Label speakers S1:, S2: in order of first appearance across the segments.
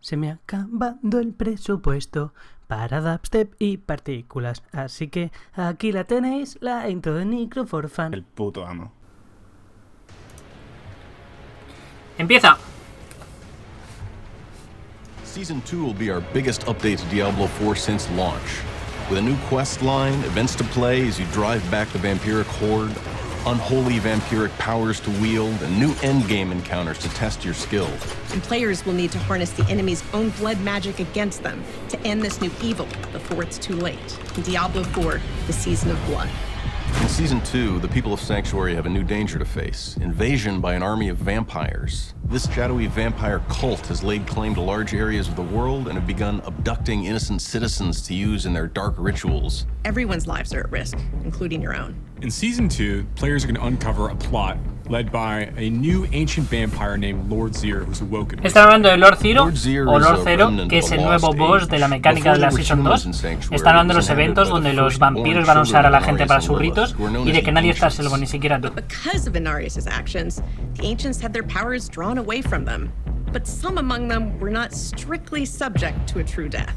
S1: Se me ha acabado el presupuesto para dubstep y partículas. Así que aquí la tenéis, la intro de Necro for Fun.
S2: El puto amo.
S1: ¡Empieza!
S3: Season 2 will be our biggest update to Diablo 4 since launch. With a new quest line, events to play as you drive back the vampiric horde, unholy vampiric powers to wield, and new endgame encounters to test your skill.
S4: And players will need to harness the enemy's own blood magic against them to end this new evil before it's too late. In Diablo 4, the Season of Blood.
S3: In Season 2, the people of Sanctuary have a new danger to face: invasion by an army of vampires. This shadowy vampire cult has laid claim to large areas of the world and have begun abducting innocent citizens to use in their dark rituals.
S4: Everyone's lives are at risk, including your own.
S2: In Season 2, players are going to uncover a plot led by a new ancient vampire named Lord Zir, who's awoken.
S1: ¿Están hablando de Lord Zero o Lord Zero, que es el nuevo boss de la mecánica de la Season 2? Están hablando de los eventos donde los vampiros van a usar a la gente para sus ritos y de que nadie está a salvo, ni siquiera tú.
S4: Because of Inarius' actions, the ancients had their powers drawn away from them. But some among them were not strictly subject to a true death.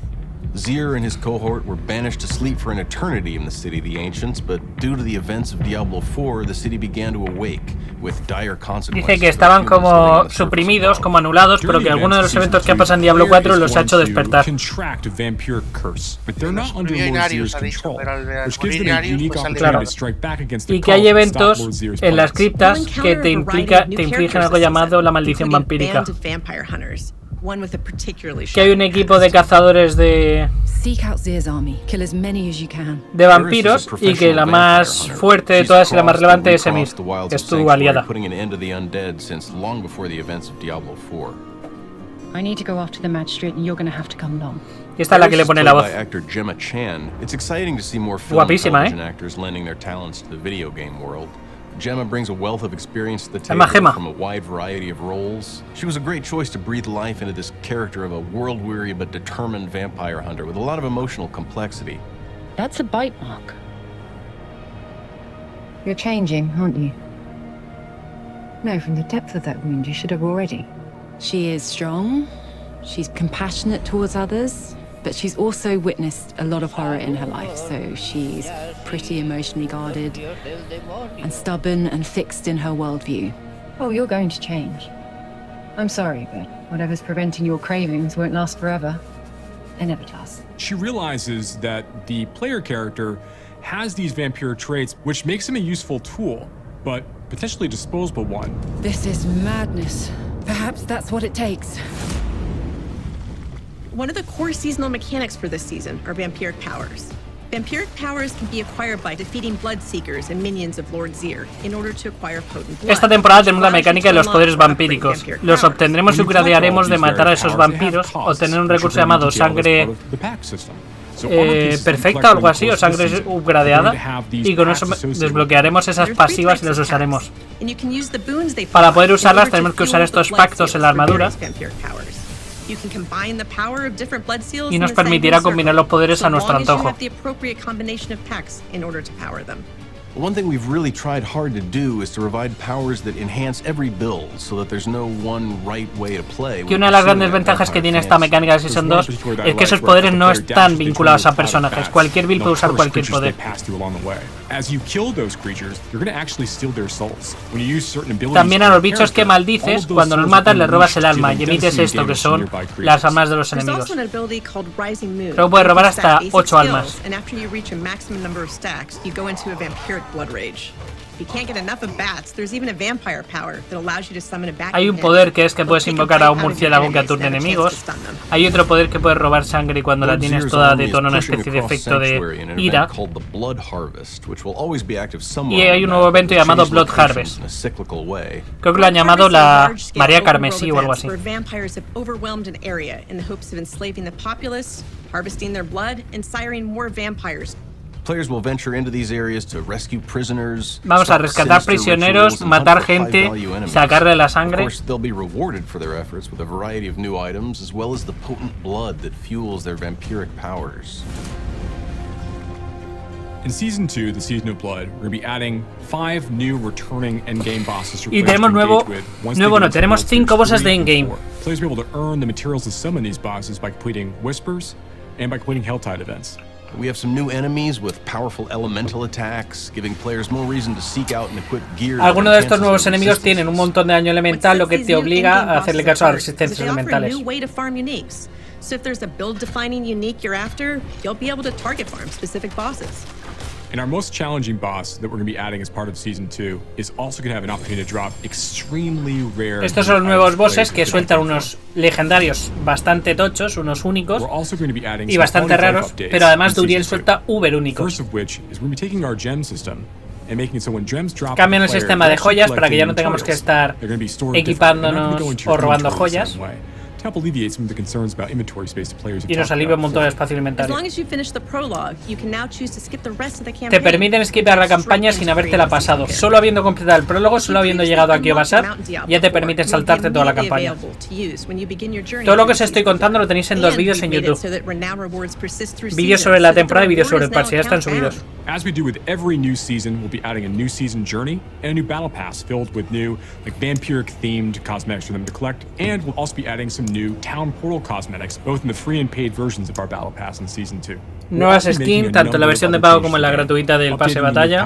S3: Zir and his cohort were banished to sleep for an eternity in the city of the ancients, but due to the events of Diablo 4, the city began to awake with dire consequences.
S1: Dice que estaban como suprimidos, como anulados, pero que alguno de los eventos que pasan en Diablo 4 los ha hecho despertar. Claro. Y que hay eventos en las criptas que te infligen algo llamado la maldición vampírica. Que hay un equipo de cazadores de vampiros y que la más fuerte de todas y la más relevante es Emir, que es tu aliada. Y esta es la que le pone la voz. Guapísima,
S3: Gemma brings a wealth of experience to the table from a wide variety of roles. She was a great choice to breathe life into this character of a world-weary but determined vampire hunter with a lot of emotional complexity.
S5: That's a bite mark. You're changing, aren't you? No, from the depth of that wound, you should have already.
S6: She is strong. She's compassionate towards others. But she's also witnessed a lot of horror in her life, so she's pretty emotionally guarded and stubborn and fixed in her worldview.
S5: Oh, you're going to change. I'm sorry, but whatever's preventing your cravings won't last forever. It never does.
S2: She realizes that the player character has these vampire traits, which makes him a useful tool, but potentially disposable one.
S6: This is madness. Perhaps that's what it takes.
S4: One of the core seasonal mechanics for this season are vampiric powers. Vampiric powers can be acquired by defeating Bloodseekers and minions of Lord Zir in order to acquire potent blood.
S1: Esta temporada tenemos la mecánica de los poderes vampíricos. Los obtendremos y upgradearemos de matar a esos vampiros o tener un recurso llamado sangre perfecta o algo así, o sangre upgradeada, y con eso desbloquearemos esas pasivas y las usaremos. Para poder usarlas tenemos que usar estos pactos en la armadura. Y nos permitirá combinar los poderes a nuestro antojo.
S3: One thing we've really tried hard to do is to provide powers that enhance every build so that there's no one right way to play.
S1: Que una de las grandes ventajas que tiene esta mecánica de Season 2 es que esos poderes no están vinculados a personajes. Cualquier build puede usar cualquier poder. También a los bichos que maldices, cuando los matas les robas el alma y emites esto, que son las almas de los enemigos. Creo que puedes robar hasta 8 almas.
S4: Blood rage. If you can't get enough of bats, there's even a vampire power that allows you to summon a bat.
S1: Hay un poder que es que puedes invocar a un murciélago que aturde enemigos. Hay otro poder que puedes robar sangre y cuando la tienes toda detona una especie de efecto de ira. Y hay un nuevo evento llamado Blood Harvest. Creo que lo han llamado la María Carmesí o algo así. Vamos a rescatar prisioneros, matar gente, sacarle la sangre.
S2: In Season 2, the Season of Blood, we're going to be adding 5 new returning endgame bosses for
S1: Y
S2: players
S1: tenemos
S2: to engage with once they get into
S1: tenemos
S2: World
S1: 5
S2: Series
S1: bosses
S2: 3
S1: de
S2: and
S1: in-game.
S2: 4. Players will be able to earn the materials to summon these bosses by completing Whispers and by completing Helltide events.
S3: We have some new enemies with powerful elemental attacks, giving players more reason to seek out and equip gear.
S1: Algunos de estos nuevos enemigos tienen un montón de daño elemental, lo que te obliga a hacerle caso a las resistencias elementales.
S4: So if there's a build-defining unique you're after, you'll be able to target farm specific bosses.
S2: And our most challenging boss that we're going to be adding as part of Season 2 is also going to have an opportunity to drop extremely rare.
S1: Estos son los nuevos bosses que sueltan unos legendarios bastante tochos, unos únicos y bastante raros, pero además Duriel suelta uber únicos. Cambian el sistema de joyas para que ya no tengamos que estar equipándonos o robando joyas. Y nos alivia un montón de espacio inventario. Te permiten skipear la campaña sin habértela pasado. Solo habiendo completado el prólogo, solo habiendo llegado aquí o pasar, ya te permiten saltarte toda la campaña. Todo lo que os estoy contando lo tenéis en 2 vídeos en YouTube. Vídeos sobre la temporada y vídeos sobre el parche, ya están subidos.
S2: As we do with every new season, we'll be adding a new season journey and a new battle pass filled with new, vampiric-themed cosmetics for them to collect, and we'll also be adding some new town portal cosmetics, both in the free and paid versions of our battle pass in season 2.
S1: Nuevas skins, tanto en la versión de pago como en la gratuita del pase de batalla.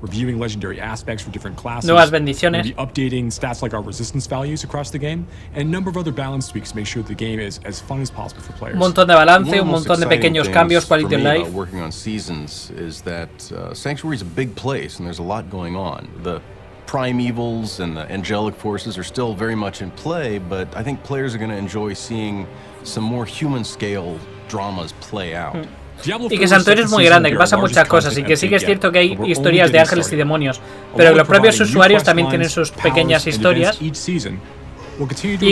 S2: Reviewing legendary aspects for different classes.
S1: Nuevas bendiciones.
S2: We'll be updating stats like our resistance values across the game, and a number of other balance tweaks to make sure the game is as fun as possible for players.
S1: Un montón de balance, un montón de pequeños cambios, quality of life.
S3: Working on seasons is that Sanctuary is a big place and there's a lot going on. The primevals and the angelic forces are still very much in play, but I think players are going to enjoy seeing some more human scale dramas play out.
S1: Y que Santuario es muy grande, que pasa muchas cosas, y que sí que es cierto que hay historias de ángeles y demonios, pero los propios usuarios también tienen sus pequeñas historias y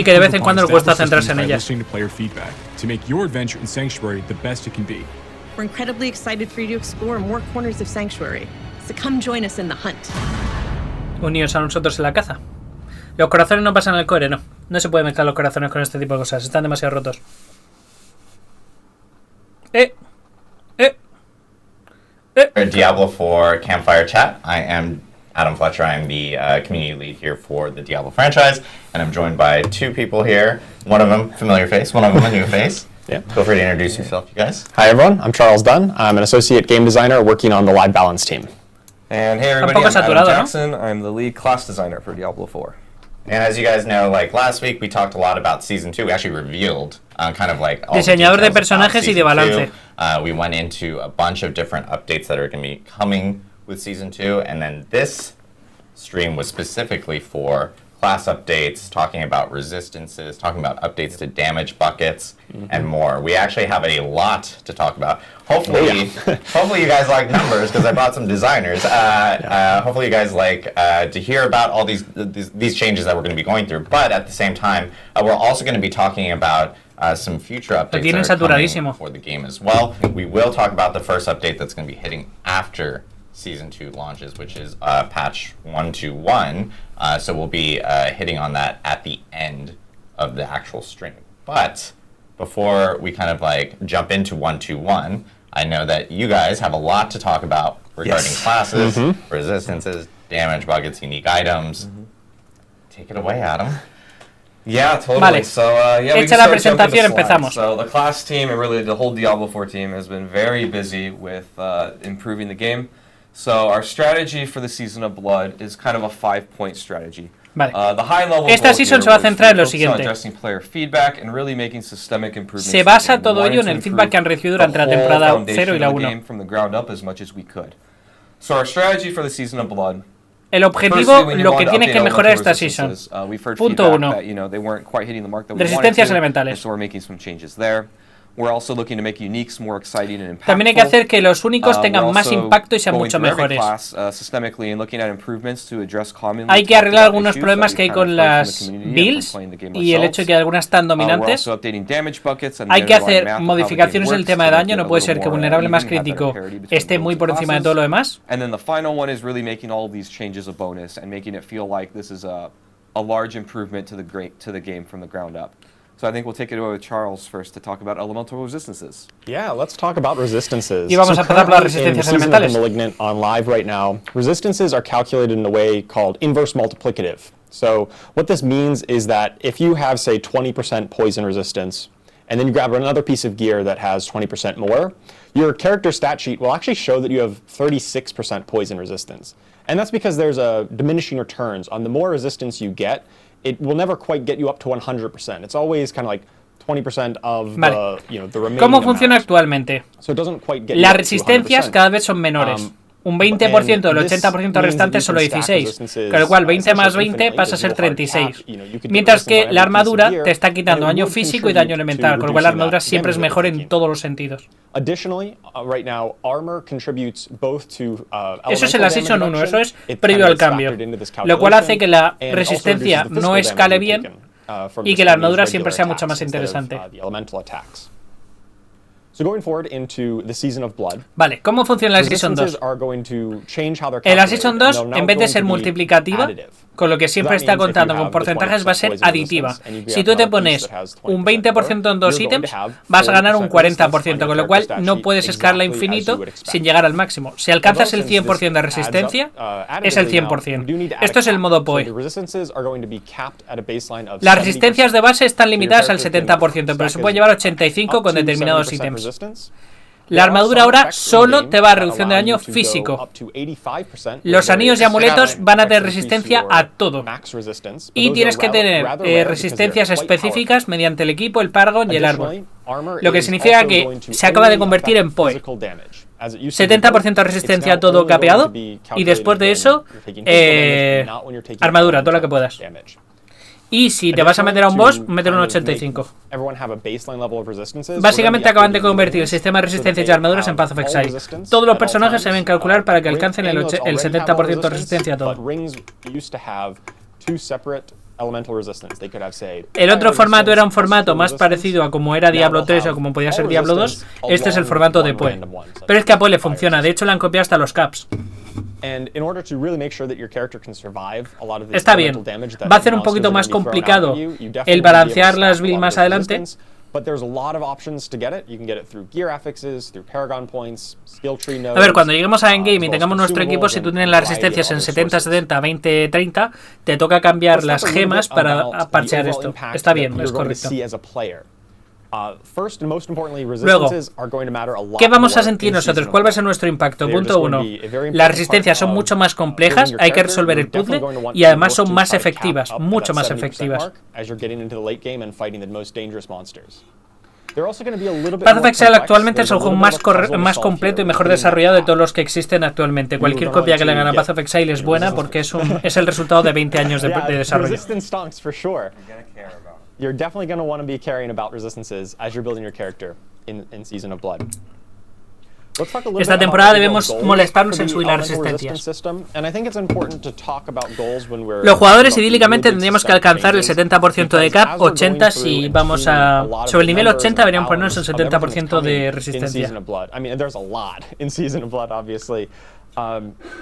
S1: que de vez en cuando les cuesta centrarse en ellas.
S4: We're incredibly excited for you to explore more corners of Sanctuary, so come join us in the hunt.
S1: Unidos a nosotros en la caza. Los corazones no pasan al core, no. No se puede mezclar los corazones con este tipo de cosas, están demasiado rotos.
S7: Diablo for CampFire chat. I am Adam Fletcher. I am the community lead here for the Diablo franchise, and I'm joined by 2 people here. One of them familiar face, one of them a new face. Yeah. Feel free to introduce yourself, you guys.
S8: Hi everyone, I'm Charles Dunn. I'm an associate game designer working on the live balance team.
S9: And hey everybody, I'm Adam Jackson. I'm the lead class designer for Diablo 4.
S7: And as you guys know, last week we talked a lot about Season 2. We actually revealed kind of all
S1: diseñador de personajes y de balance.
S7: We went into a bunch of different updates that are going to be coming with Season 2. And then this stream was specifically for class updates, talking about resistances, talking about updates to damage buckets, and more. We actually have a lot to talk about. Hopefully, hopefully you guys like numbers because I brought some designers. Hopefully you guys like to hear about all these changes that we're going to be going through. But at the same time, we're also going to be talking about some future updates that are coming for the game as well. We will talk about the first update that's going to be hitting after Season 2 launches, which is patch 121. So we'll be hitting on that at the end of the actual stream. But before we kind of jump into 121, I know that you guys have a lot to talk about regarding classes, resistances, damage buckets, unique items. Take it away, Adam.
S9: Yeah, totally.
S1: Vale.
S9: So, yeah,
S1: hecha la presentación, empezamos.
S9: So the class team and really the whole Diablo 4 team has been very busy with improving the game. So our strategy for the Season of Blood is kind of a 5-point strategy.
S1: Vale.
S9: The high level
S1: Esta season se va a centrar en lo siguiente. Se basa todo ello en el feedback que han recibido durante la temporada 0 y la 1.
S9: So our strategy for the Season of Blood.
S1: El objetivo, lo que tiene que mejorar esta season. Punto 1. Resistencias elementales. También hay que hacer que los únicos tengan más impacto y sean mucho mejores. Hay que arreglar algunos problemas que hay con las builds y el hecho de que algunas están dominantes. Hay que hacer modificaciones en el tema de daño. No puede ser que vulnerable más crítico esté muy por encima de todo lo demás.
S9: So I think we'll take it away with Charles first to talk about elemental resistances.
S8: Yeah, let's talk about resistances.
S1: Y vamos a empezar por las resistencias elementales.
S8: Malignant on live right now, resistances are calculated in a way called inverse multiplicative. So what this means is that if you have, say, 20% poison resistance, and then you grab another piece of gear that has 20% more, your character stat sheet will actually show that you have 36% poison resistance. And that's because there's a diminishing returns. On the more resistance you get, it will never quite get you up to 100%. It's always kind of like 20% of the, the remaining
S1: ¿Cómo funciona
S8: amount.
S1: actualmente?
S8: So it doesn't quite get
S1: Las
S8: you up to
S1: resistencias
S8: 100%.
S1: cada vez son menores. Un 20% del 80% restante es solo 16, con lo cual 20 más 20 pasa a ser 36. Mientras que la armadura te está quitando daño físico y daño elemental, con lo cual la armadura siempre es mejor en todos los sentidos. Eso es en la Season 1, eso es previo al cambio, lo cual hace que la resistencia no escale bien y que la armadura siempre sea mucho más interesante. Vale, ¿cómo funciona la Season 2? En la Season 2, en vez de ser multiplicativa, con lo que siempre está contando con porcentajes, va a ser aditiva. Si tú te pones un 20% en 2 ítems, vas a ganar un 40%, con lo cual no puedes escalarla infinito sin llegar al máximo. Si alcanzas el 100% de resistencia, es el 100%. Esto es el modo PoE. Las resistencias de base están limitadas al 70%, pero se puede llevar 85% con determinados ítems. La armadura ahora solo te va a reducción de daño físico. Los anillos y amuletos van a tener resistencia a todo. Y tienes que tener resistencias específicas mediante el equipo, el Paragon y el árbol. Lo que significa que se acaba de convertir en PoE. 70% de resistencia a todo capeado. Y después de eso, armadura, todo lo que puedas. Y si te vas a meter a un boss, meter un 85. Básicamente acaban de convertir el sistema de resistencia y armaduras en Path of Exile. Todos los personajes se deben calcular para que alcancen el 70% de resistencia a todo. El otro formato era un formato más parecido a como era Diablo 3 o como podía ser Diablo 2. Este es el formato de PoE. Pero es que a PoE le funciona, de hecho le han copiado hasta los caps. Está bien, va a ser un poquito más complicado el balancear las builds más adelante. A ver, cuando lleguemos a endgame y tengamos nuestro equipo, si tú tienes las resistencias en 70, 70, 20, 30, te toca cambiar las gemas para parchear esto. Está bien, es correcto. Luego, ¿qué vamos a sentir nosotros? ¿Cuál va a ser nuestro impacto? Punto 1. Las resistencias son mucho más complejas, hay que resolver el puzzle y además son más efectivas, mucho más efectivas. Path of Exile actualmente es el juego más completo y mejor desarrollado de todos los que existen actualmente. Cualquier copia que le hagan a Path of Exile es buena porque es el resultado de 20 años de desarrollo.
S8: You're definitely going to want to be caring about resistances as you're building your character in Season of Blood.
S1: Esta temporada debemos molestarnos en subir las resistencias. Los jugadores idílicamente tendríamos que alcanzar el 70% de cap, 80 si vamos a... Sobre el nivel 80 deberían ponernos el 70% de resistencia.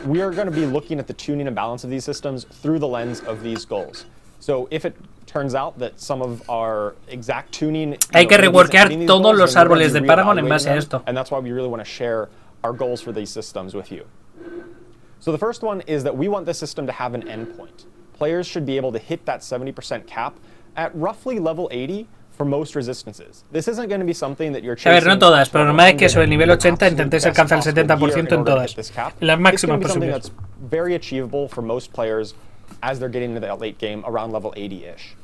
S8: We are going to be looking at the tuning and balance of these systems through the lens of these goals. So if it turns out that some of our exact tuning,
S1: hay que reworkear todos los árboles de Paragon en base a esto.
S8: And that's why we really want to share our goals for these systems with you. So the first one is that we want this system to have an endpoint. Players should be able to hit that 70% cap at roughly level 80 for most resistances. This isn't going to be something that you're chasing.
S1: A ver, no todas, pero normal es que sobre el nivel 80 intentéis alcanzar el 70% en todas. En las máximas posibles.
S8: Very achievable for most players as they're getting into that late game around level 80-ish.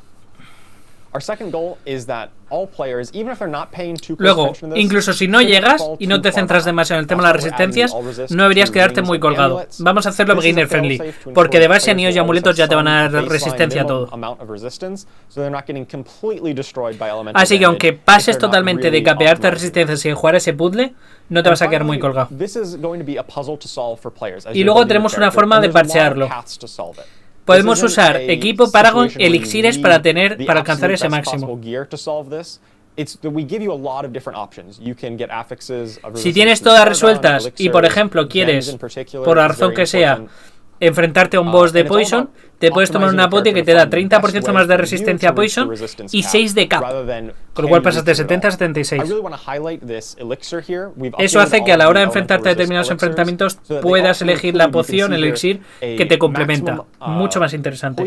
S8: Our second goal is that all players, even if they're not paying too close attention to this,
S1: incluso si no llegas y no te centras demasiado en el tema de las resistencias, no deberías quedarte muy colgado. Vamos a hacerlo beginner friendly, porque de base anillos y amuletos ya te van a dar resistencia a todo. Así que aunque pases totalmente de capearte resistencias y jugar ese puzzle, no te vas a quedar muy colgado. Y luego tenemos una forma de parchearlo. Podemos usar equipo, Paragon, elixires para alcanzar ese máximo. Si tienes todas resueltas y, por ejemplo, quieres, por la razón que sea, enfrentarte a un boss de Poison, te puedes tomar una poti que te da 30% más de resistencia a Poison y 6 de cap, con lo cual pasas de 70 a 76. Eso hace que a la hora de enfrentarte a determinados enfrentamientos puedas elegir la poción, el elixir, que te complementa. Mucho más interesante.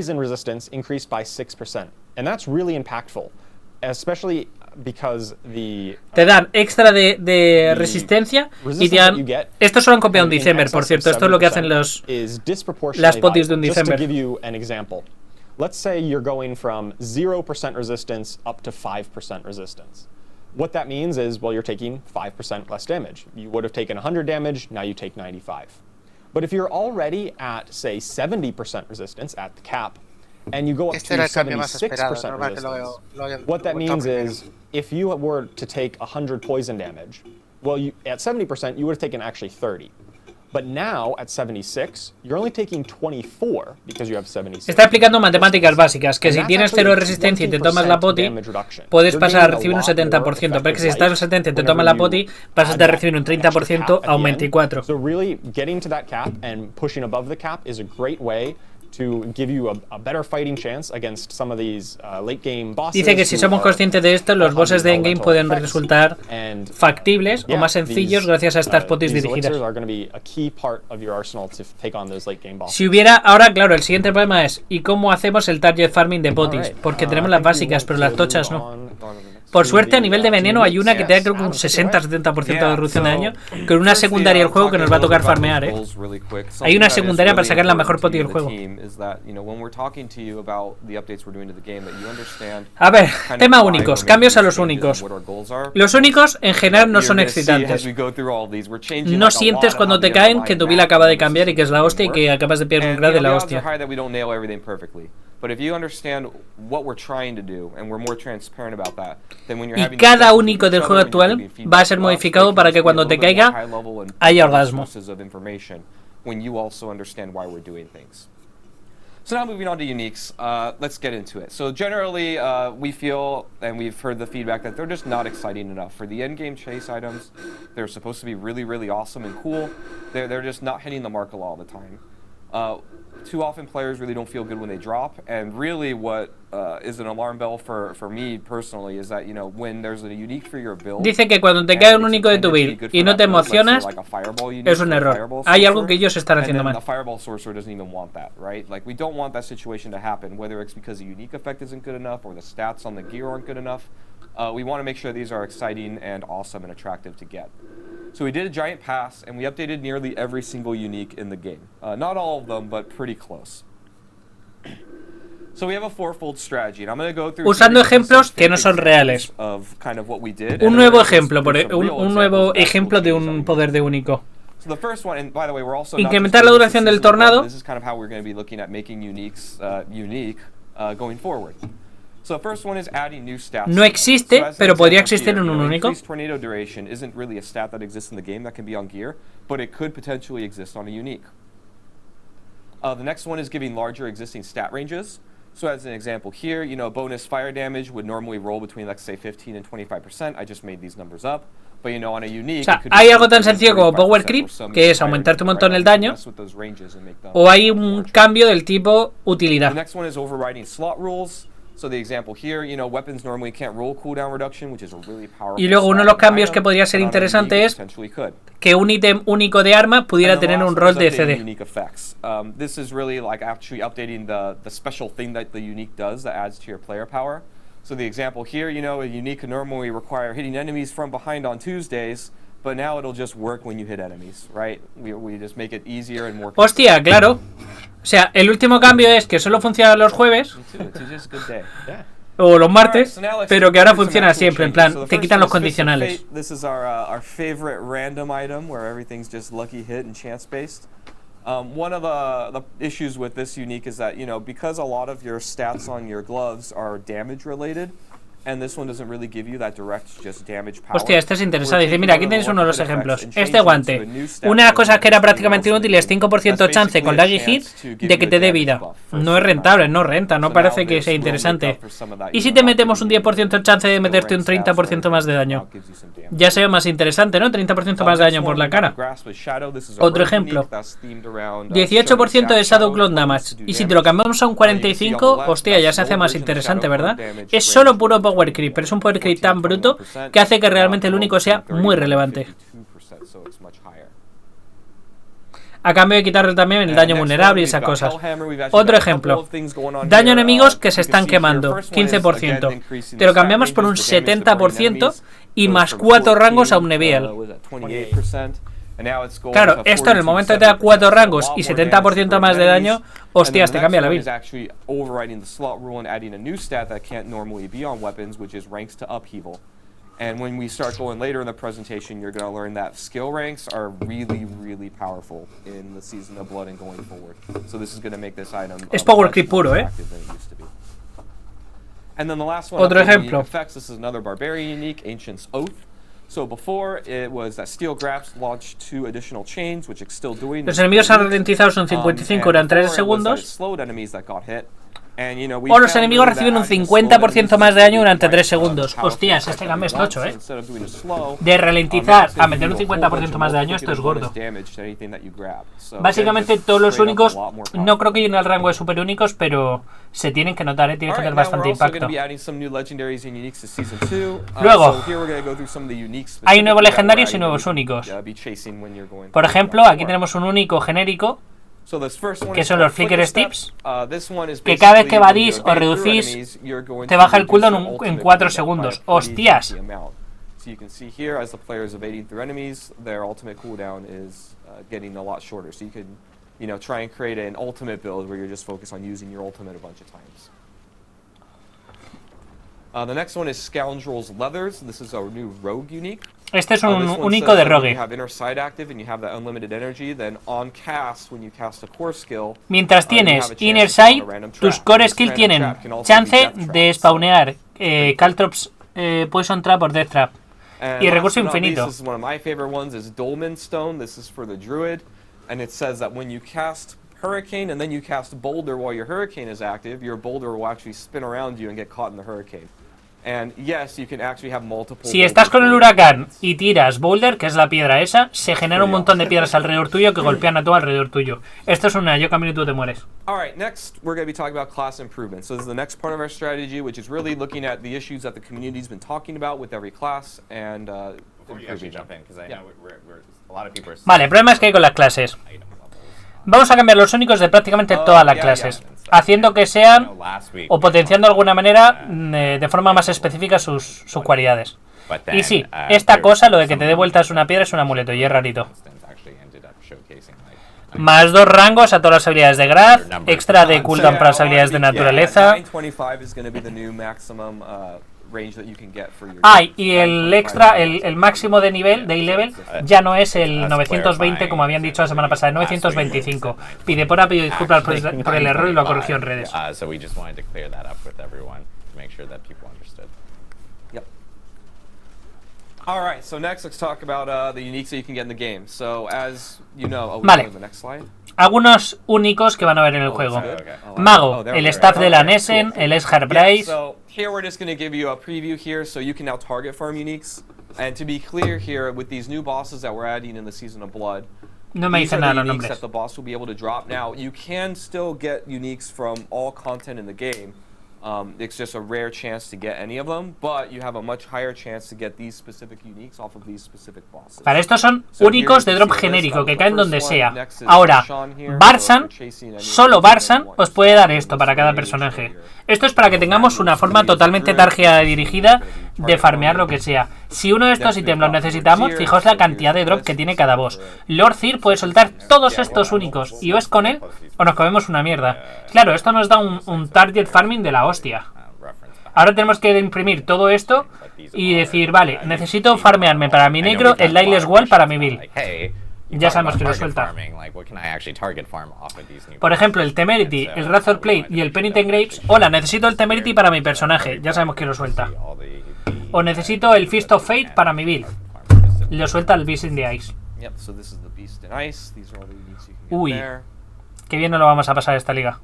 S1: Te dan extra de resistencia y te dan... Esto solo han copiado un December, por cierto. Esto es lo que hacen las potis de un December.
S8: Let's say you're going from 0% resistance up to 5% resistance. What that means is, well, you're taking 5% less damage. You would have taken 100 damage, now you take 95. But if you're already at, say, 70% resistance at the cap, and you go up to 76% resistance, what that means is, if you were to take 100 poison damage, well, at 70%, you would have taken actually 30. But now, at 76, you're only taking 24 because you have 76.
S1: Está explicando matemáticas básicas, que si tienes 0 de resistencia y te tomas la poti, puedes pasar a recibir un 70%, pero que si estás al 70 y te tomas la poti, pasas de recibir un 30% a un 24%.
S8: So really, getting to that cap and pushing above the cap is a great way to give you a better fighting chance against some of these late game bosses.
S1: Dice que si somos conscientes de esto, los bosses de endgame pueden resultar factibles o más sencillos gracias a estas potis dirigidas. Si hubiera, ahora claro, el siguiente problema es ¿y cómo hacemos el target farming de potis? Porque tenemos las básicas, pero las tochas no. Por suerte, a nivel de veneno hay una que te da creo que un 60-70% de reducción de daño, con una secundaria del juego que nos va a tocar farmear, Hay una secundaria para sacar la mejor poti del juego. A ver, tema únicos, cambios a los únicos. Los únicos en general no son excitantes. No sientes cuando te caen que tu vida acaba de cambiar y que es la hostia y que acabas de perder un grado de la hostia. Y cada único del juego actual va a ser modificado para que cuando te caiga haya orgasmo.
S9: So now moving on to uniques, let's get into it. So generally, we feel, and we've heard the feedback, that they're just not exciting enough. For the endgame chase items, they're supposed to be really, really awesome and cool. They're just not hitting the mark all the time. Too often players really don't feel good when they drop, and really what is an alarm bell for me personally is that, when there's a unique for your build.
S1: Dice que cuando te cae un único de tu build y no te emocionas, es un error. Hay algo que ellos están haciendo mal.
S9: The fireball sorcerer doesn't even want that, right? Like, we don't want that situation to happen, whether it's because the unique effect isn't good enough or the stats on the gear aren't good enough. We want to make sure these are exciting and awesome and attractive to get. So we did a giant pass, and we updated nearly every single unique in the game. Not all of them, but pretty close. So we have a fourfold strategy, and I'm going to go through
S1: usando ejemplos que no son reales. Un nuevo ejemplo, un nuevo ejemplo de un poder de único.
S9: So the first one, and by the way, we're also
S1: incrementar la duración del tornado.
S9: This is kind of how we're going to be looking at making uniques unique going forward. So the first one is adding new stats.
S1: No existe, pero podría existir en un único.
S9: Tornado duration isn't really a stat that exists in the game that can be on gear, but it could potentially exist on a unique. The next one is giving larger existing stat ranges. So as an example here, bonus fire damage would normally roll between, let's say, 15 and 25%. I just made these numbers up. But, on a unique,
S1: o sea, hay algo tan sencillo como power creep, que es aumentarte un montón el daño, o hay un cambio del tipo utilidad.
S9: The next one is overriding slot rules. So the example here, weapons normally can't roll cooldown reduction, which is a really powerful.
S1: Y luego uno de los cambios que podría ser interesante es que un ítem único de arma pudiera tener un rol de CD.
S9: This is really like actually updating the special thing that the unique does that adds to your player power. So the example here, a unique can normally require hitting enemies from behind on Tuesdays, but now it'll just work when you hit enemies, right? We just make it easier and more.
S1: Hostia, claro. O sea, el último cambio es que solo funciona los jueves o los martes, pero que ahora funciona siempre, en plan, te quitan los condicionales.
S9: This is our favorite random item where everything's just lucky hit and chance based. One of the issues with this unique is that, because a lot of your stats on your gloves are damage related,
S1: Hostia, este es interesante. Dice, mira, aquí tenéis uno de los ejemplos. Este guante. Una de las cosas que era prácticamente inútil es 5% chance con lag y hit de que te dé vida. No es rentable, no renta, no parece que sea interesante. ¿Y si te metemos un 10% chance de meterte un 30% más de daño? Ya se ve más interesante, ¿no? 30% más de daño por la cara. Otro ejemplo. 18% de Shadow Clone Damage. Y si te lo cambiamos a un 45, hostia, ya se hace más interesante, ¿verdad? Es solo puro power creep, pero es un power creep tan bruto que hace que realmente el único sea muy relevante. A cambio de quitarle también el daño vulnerable y esas cosas. Otro ejemplo. Daño a enemigos que se están quemando. 15%. Te lo cambiamos por un 70% y más 4 rangos a un Neviel. Claro, esto en el momento que te da 4 rangos y 70% más de daño, hostias, te cambia la vida. And when we start going later in the presentation, you're going to learn that skill ranks are really, really powerful in the Season of Blood and going forward. So this is going to make this item es power creep puro,
S9: And then the last one,
S1: otro ejemplo.
S9: Effects. This is another barbarian unique, Ancient's Oath. So before it was that steel grasp launched 2 additional chains, which it's still doing.
S1: Los enemigos ralentizados son 55 durante 3 segundos.
S9: Slowed enemies that got hit.
S1: O los enemigos reciben un 50% más de daño durante 3 segundos. Hostias, este cambio es tocho, De ralentizar a meter un 50% más de daño, esto es gordo. Básicamente todos los únicos, no creo que lleguen al rango de super únicos, pero se tienen que notar, tienen que tener bastante impacto. Luego, hay nuevos legendarios y nuevos únicos. Por ejemplo, aquí tenemos un único genérico, que son los Flicker Tips, que cada vez que evadís o reducís te baja el cooldown en 4 segundos. ¡Hostias!
S9: The next one is Scoundrel's Leathers. This is our new Rogue unique.
S1: Este es un único de Rogue. Mientras tienes Inner Sight, tus core skill tienen chance de spawnear Caltrops, Poison Trap o Death Trap. Y recurso infinito.
S9: This is one of my favorite ones is Dolmen Stone. This is for the Druid. And it says that when you cast Hurricane and then you cast Boulder while your Hurricane is active, your Boulder will actually spin around you and get caught in the Hurricane. And yes, you can actually have multiple.
S1: Si estás con el huracán y tiras Boulder, que es la piedra esa, se genera un montón de piedras alrededor tuyo que golpean a todo alrededor tuyo. Esto es una yo camino y tú te mueres.
S9: Alright, next we're going to be talking about class improvement. So this is the next part of our strategy, which is really looking at the issues that the community's been talking about with every class and
S1: Vale, el problema es que hay con las clases. Vamos a cambiar los únicos de prácticamente todas las clases, haciendo que sean o potenciando de alguna manera de forma más específica sus cualidades. Y sí, esta cosa, lo de que te dé vueltas una piedra, es un amuleto y es rarito. Más 2 rangos a todas las habilidades de Grad, extra de cooldown para las habilidades de naturaleza. Y el extra, el máximo de nivel, de level, ya no es el 920 como habían dicho la semana pasada, 925. Pide por rápido disculpas por el error y lo ha corregido en redes.
S9: Alright, so next let's talk about the uniques that you can get in the game. So as you know,
S1: vale. Algunos únicos que van a ver en el juego. Mago, el staff de la Nessen, el Esjar Bryce.
S9: Here we're just going to give you a preview here so you can now target farm uniques. And to be clear here, with these new bosses that we're adding in the Season of Blood,
S1: no me dicen nada los nombres.
S9: That the boss will be able to drop. Now, you can still get uniques from all content in the game. It's just a rare chance to get any of them, but you have a much higher chance to get these specific uniques off of these specific bosses.
S1: Para estos son únicos de drop genérico que caen donde sea. Ahora, Barsan, solo Barsan os puede dar esto para cada personaje. Esto es para que tengamos una forma totalmente targetada y dirigida de farmear lo que sea. Si uno de estos ítems los necesitamos, fijaos la cantidad de drop que tiene cada boss. Lord Cyr puede soltar todos estos únicos y o es con él o nos comemos una mierda. Claro, esto nos da un target farming de la hostia. Ahora tenemos que imprimir todo esto y decir, vale, necesito farmearme para mi negro el Lightless Wall para mi build. Ya sabemos que lo suelta. Por ejemplo, el Temerity, el Razor Plate y el Penitent Grapes. Hola, necesito el Temerity para mi personaje. Ya sabemos que lo suelta. O necesito el Fist of Fate para mi build. Lo suelta el Beast in the Ice. Uy, qué bien nos lo vamos a pasar esta liga.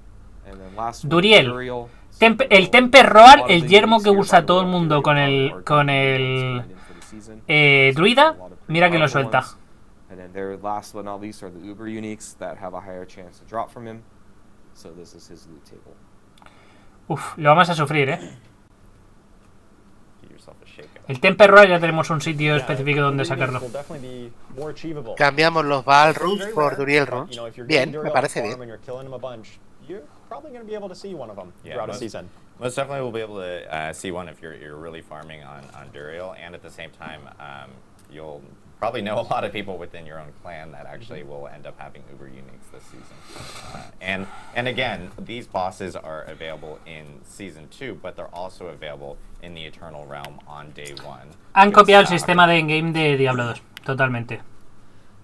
S1: Duriel. El Temper Roar, el yermo que usa todo el mundo con el druida. Mira que lo suelta.
S9: And then their last but not least are the Uber uniques that have a higher chance to drop from him. So this is his loot table.
S1: Uf, lo vamos a sufrir, El Temper Roar ya tenemos un sitio específico donde sacarlo.
S10: Cambiamos los Baal Runes por Duriel Runes. Bien, me parece bien.
S7: Most definitely will be able to see one if you're really farming on Duriel, and at the same time, you'll probably know a lot of people within your own clan that actually will end up having Uber uniques this season. And again, these bosses are available in Season 2, but they're also available in the Eternal Realm on Day 1.
S1: Han copiado el sistema de endgame de Diablo 2, totalmente.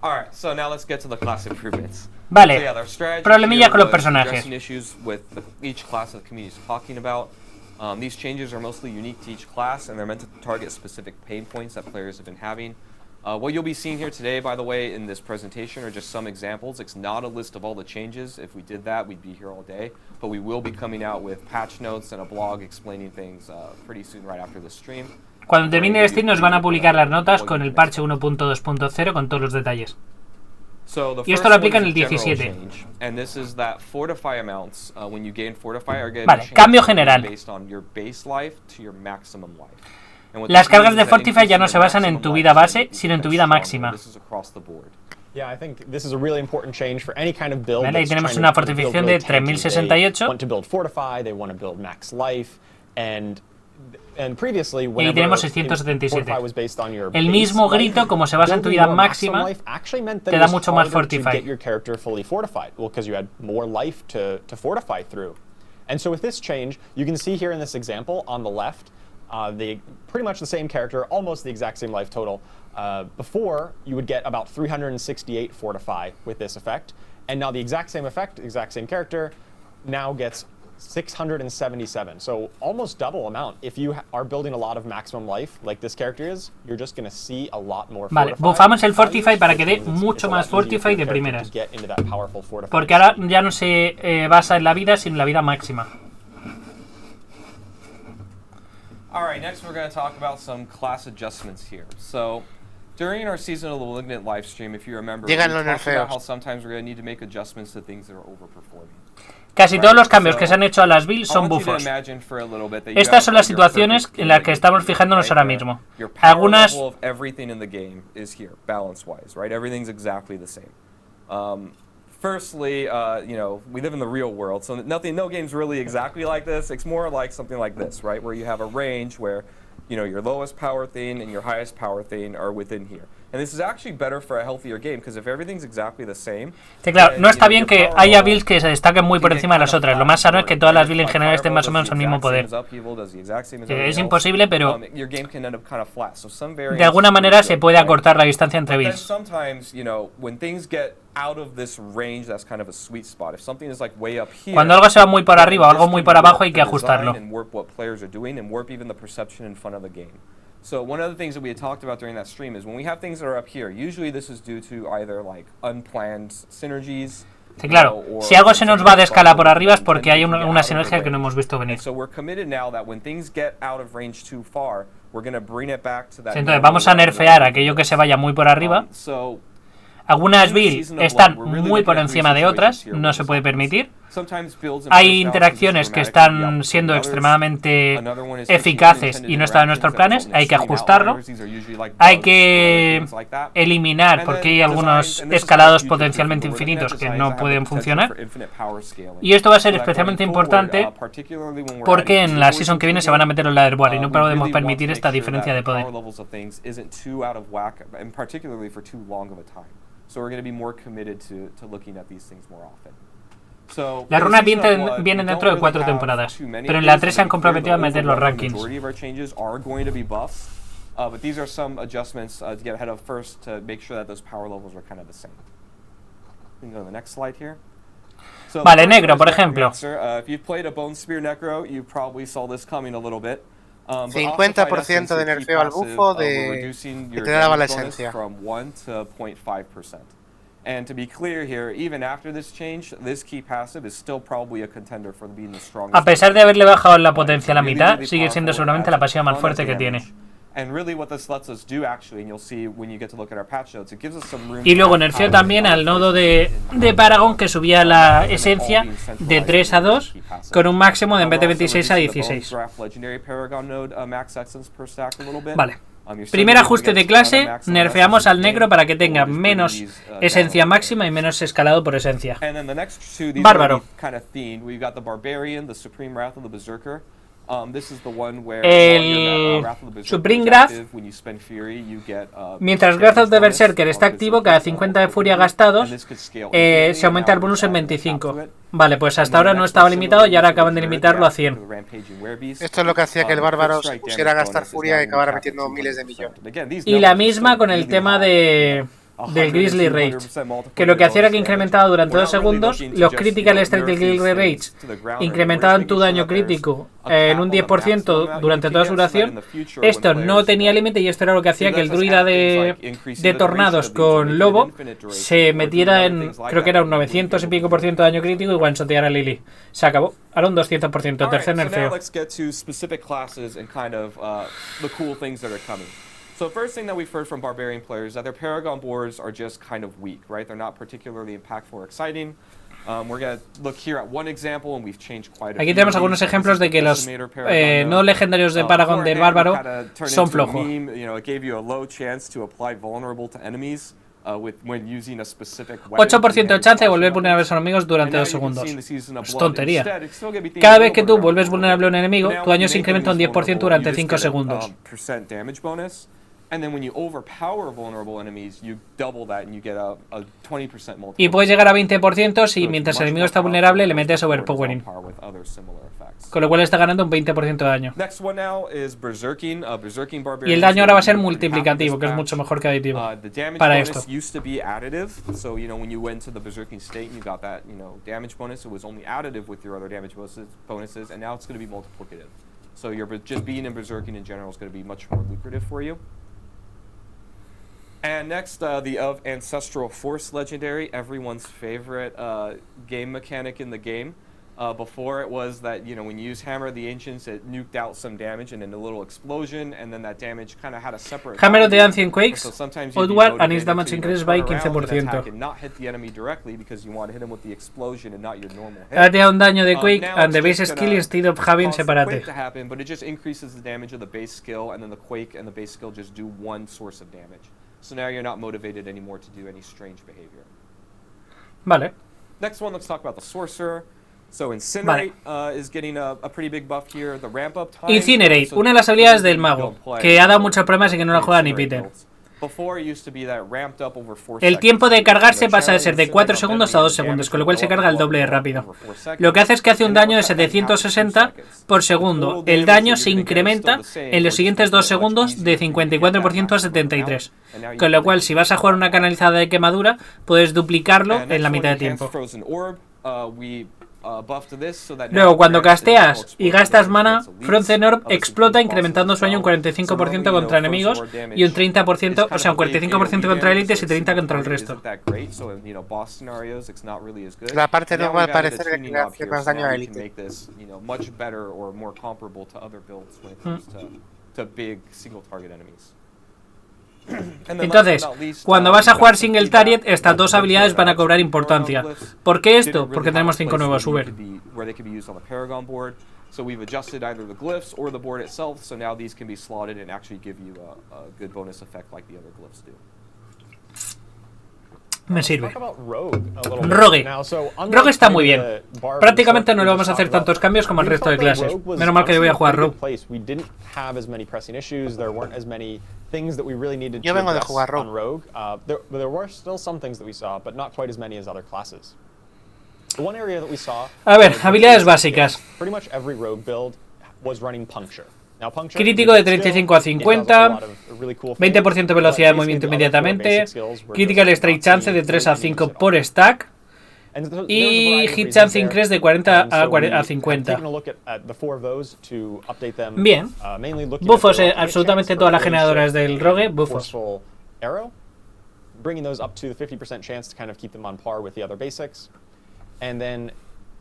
S9: Alright, so now let's get to the class improvements.
S1: Vale, problemilla con los personajes.
S9: Issues with each class that the community is talking about. These changes are mostly unique to each class, and they're meant to target specific pain points that players have been having. What you'll be seeing here today, by the way, in this presentation are just some examples. It's not a list of all the changes. If we did that, we'd be here all day. But we will be coming out with patch notes and a blog explaining things pretty soon right after the stream.
S1: Cuando termine el stream nos van a publicar las notas con el parche 1.2.0 con todos los detalles. Y esto lo aplica en el 17. Vale, cambio general. Las cargas de Fortify ya no se basan en tu vida base, sino en tu vida máxima. Vale, ahí tenemos una fortificación de 3068. Y tenemos 677. El mismo grito, como se basa en tu vida máxima, te da mucho más Fortify.
S8: And so with this change, you can see here in this example on the left, pretty much the same character, almost the exact same life total. Before, you would get about 368 Fortify with this effect. And now the exact same effect, exact same character, now gets 677. So almost double amount. If you are building a lot of maximum life, like this character is, you're just going to see a lot more
S1: Fortify. Vale, bufamos el Fortify para que dé mucho más Fortify de primeras. Porque ahora ya no se basa en la vida, sino en la vida máxima.
S9: Alright, next we're going to talk about some class adjustments here. So, during our Season of the Malignant live stream, if you remember, we talked about how sometimes we're going to need to make adjustments to things that are overperforming.
S1: Casi todos los cambios que se han hecho a las builds son bufos. Estas son las situaciones en las que estamos fijándonos ahora mismo. Algunas...
S9: Firstly, we live in the real world, so no game's really exactly like this. It's more like something like this, right? Where you have a range where, your lowest power thing and your highest power thing are within here. And this is actually better for a healthier game, because if everything's exactly the same...
S1: Sí, claro, no está bien que haya builds que se destaquen muy por encima de las otras. Lo más sano es que todas las builds en general estén más o menos al mismo poder. Es imposible, pero de alguna manera se puede acortar la distancia entre builds. Cuando algo se va muy por arriba o algo muy por abajo hay que ajustarlo.
S9: So one of the things that we had talked about during that stream is when we have things that are up here, usually this is due to either like unplanned synergies.
S1: Sí, claro. Si algo se nos va de escala por arriba es porque hay una sinergia que no hemos visto venir. Entonces vamos a nerfear aquello que se vaya muy por arriba. Algunas builds están muy por encima de otras, no se puede permitir. Hay interacciones que están siendo extremadamente eficaces y no están en nuestros planes, hay que ajustarlo. Hay que eliminar, porque hay algunos escalados potencialmente infinitos que no pueden funcionar. Y esto va a ser especialmente importante porque en la season que viene se van a meter los leaderboard y no podemos permitir esta diferencia de poder.
S9: So we're going to be more committed to looking at these things more often.
S1: Las runas vienen dentro de 4 temporadas, pero en la 3 se han comprometido a meter los rankings.
S9: But these are some adjustments to get ahead of first to make sure that those power levels are kind of the same. We can go to the next slide here. So
S1: vale, negro, por ejemplo.
S9: If you've played a Bone Spear Necro, you probably saw this coming a little bit.
S10: 50% de nerfeo al bufo que te daba la esencia.
S9: From 1 to 0.5%. And to be clear here, even after this change, this key passive is still probably a contender for being the strongest.
S1: A pesar de haberle bajado la potencia a la mitad, sigue siendo seguramente la pasiva más fuerte que tiene. Y luego nerfeó también al nodo de Paragon, que subía la esencia de 3 a 2 con un máximo de en vez de 26 a 16. Vale. Primer ajuste de clase, nerfeamos al negro para que tenga menos esencia máxima y menos escalado por esencia. Bárbaro. El Supreme Graph, mientras Wrath of the Berserker está activo, cada 50 de furia gastados se aumenta el bonus en 25. Vale, pues hasta ahora no estaba limitado y ahora acaban de limitarlo a 100.
S10: Esto es lo que hacía que el bárbaro se pusiera a gastar furia y acabara metiendo miles de millones.
S1: Y la misma con el tema del Grizzly Rage, que lo que hacía era que incrementaba durante 2 segundos los critical strike del Grizzly Rage, incrementaban tu daño crítico en un 10% durante toda su duración. Esto no tenía límite y esto era lo que hacía que el druida de tornados con lobo se metiera en, creo que era un 900 y pico % de daño crítico y one-shoteara a Lily. Se acabó. Ahora un 200%, tercer nerfeo.
S9: So first thing that we've heard from Barbarian players is that their Paragon boards are just kind of weak, right? They're not particularly impactful or exciting. We're going to look here at one example and we've changed quite a few.
S1: Aquí tenemos algunos ejemplos de que los no legendarios de Paragon del Bárbaro son flojos. 8% de chance de volver vulnerables a enemigos durante 2 segundos. Es tontería. Cada vez que tú vuelves vulnerable a un enemigo, tu daño se incrementa un 10% durante 5 segundos. Y puedes llegar a 20% si mientras el enemigo está vulnerable le metes overpowering. Con lo cual está ganando un 20% de daño. Y el daño ahora va a ser multiplicativo, que es mucho mejor que aditivo para esto.
S9: So just being in Berserking in general is going to be much more lucrative for you. And next, the of Ancestral Force legendary, everyone's favorite game mechanic in the game. Before it was that, when you use Hammer of the Ancients, it nuked out some damage and then a little explosion, and then that damage kind of had a separate...
S1: Hammer of the Ancient Quakes, Outward, and its damage increased by 15%.
S9: Not hit the enemy directly because you want to hit him with the explosion and not your normal hit.
S1: Add un daño de Quake and the base skill instead of having separate.
S9: To happen, but it just increases the damage of the base skill, and then the Quake and the base skill just do one source of damage. So now you're not motivated anymore to do any strange behavior.
S1: Vale.
S9: Next one, let's talk about the Sorcerer. So Incinerate is getting a pretty big buff here. The ramp up time,
S1: Incinerate, una de las habilidades del mago, que ha dado muchos problemas y que no la juega ni Peter. El tiempo de cargarse pasa de ser de 4 segundos a 2 segundos, con lo cual se carga el doble de rápido. Lo que hace es que hace un daño de 760 por segundo. El daño se incrementa en los siguientes 2 segundos de 54% a 73. Con lo cual, si vas a jugar una canalizada de quemadura, puedes duplicarlo en la mitad de tiempo. Luego, cuando casteas y gastas mana, Frozen Orb explota incrementando su daño un 45% contra enemigos y un 30%, o sea, un 45% contra élites y 30% contra el resto.
S10: La parte nueva al parecer que hace más daño a élite.
S1: Entonces, cuando vas a jugar single target, estas dos habilidades van a cobrar importancia. ¿Por qué esto? Porque tenemos 5 nuevos Uber. Me sirve. Rogue. Rogue está muy bien. Prácticamente no le vamos a hacer tantos cambios como el resto de clases. Menos mal que yo voy a jugar Rogue.
S10: Yo vengo de jugar Rogue.
S1: A ver, habilidades básicas. Crítico de 35 a 50, 20% de velocidad de movimiento inmediatamente, Critical Strike Chance de 3 a 5 por stack y Hit Chance Increase de 40 a 50. Bien, bufos, absolutamente todas las generadoras del Rogue, bufos.
S8: Bringing those up to the 50% chance to kind of keep them on par with the other basics. And then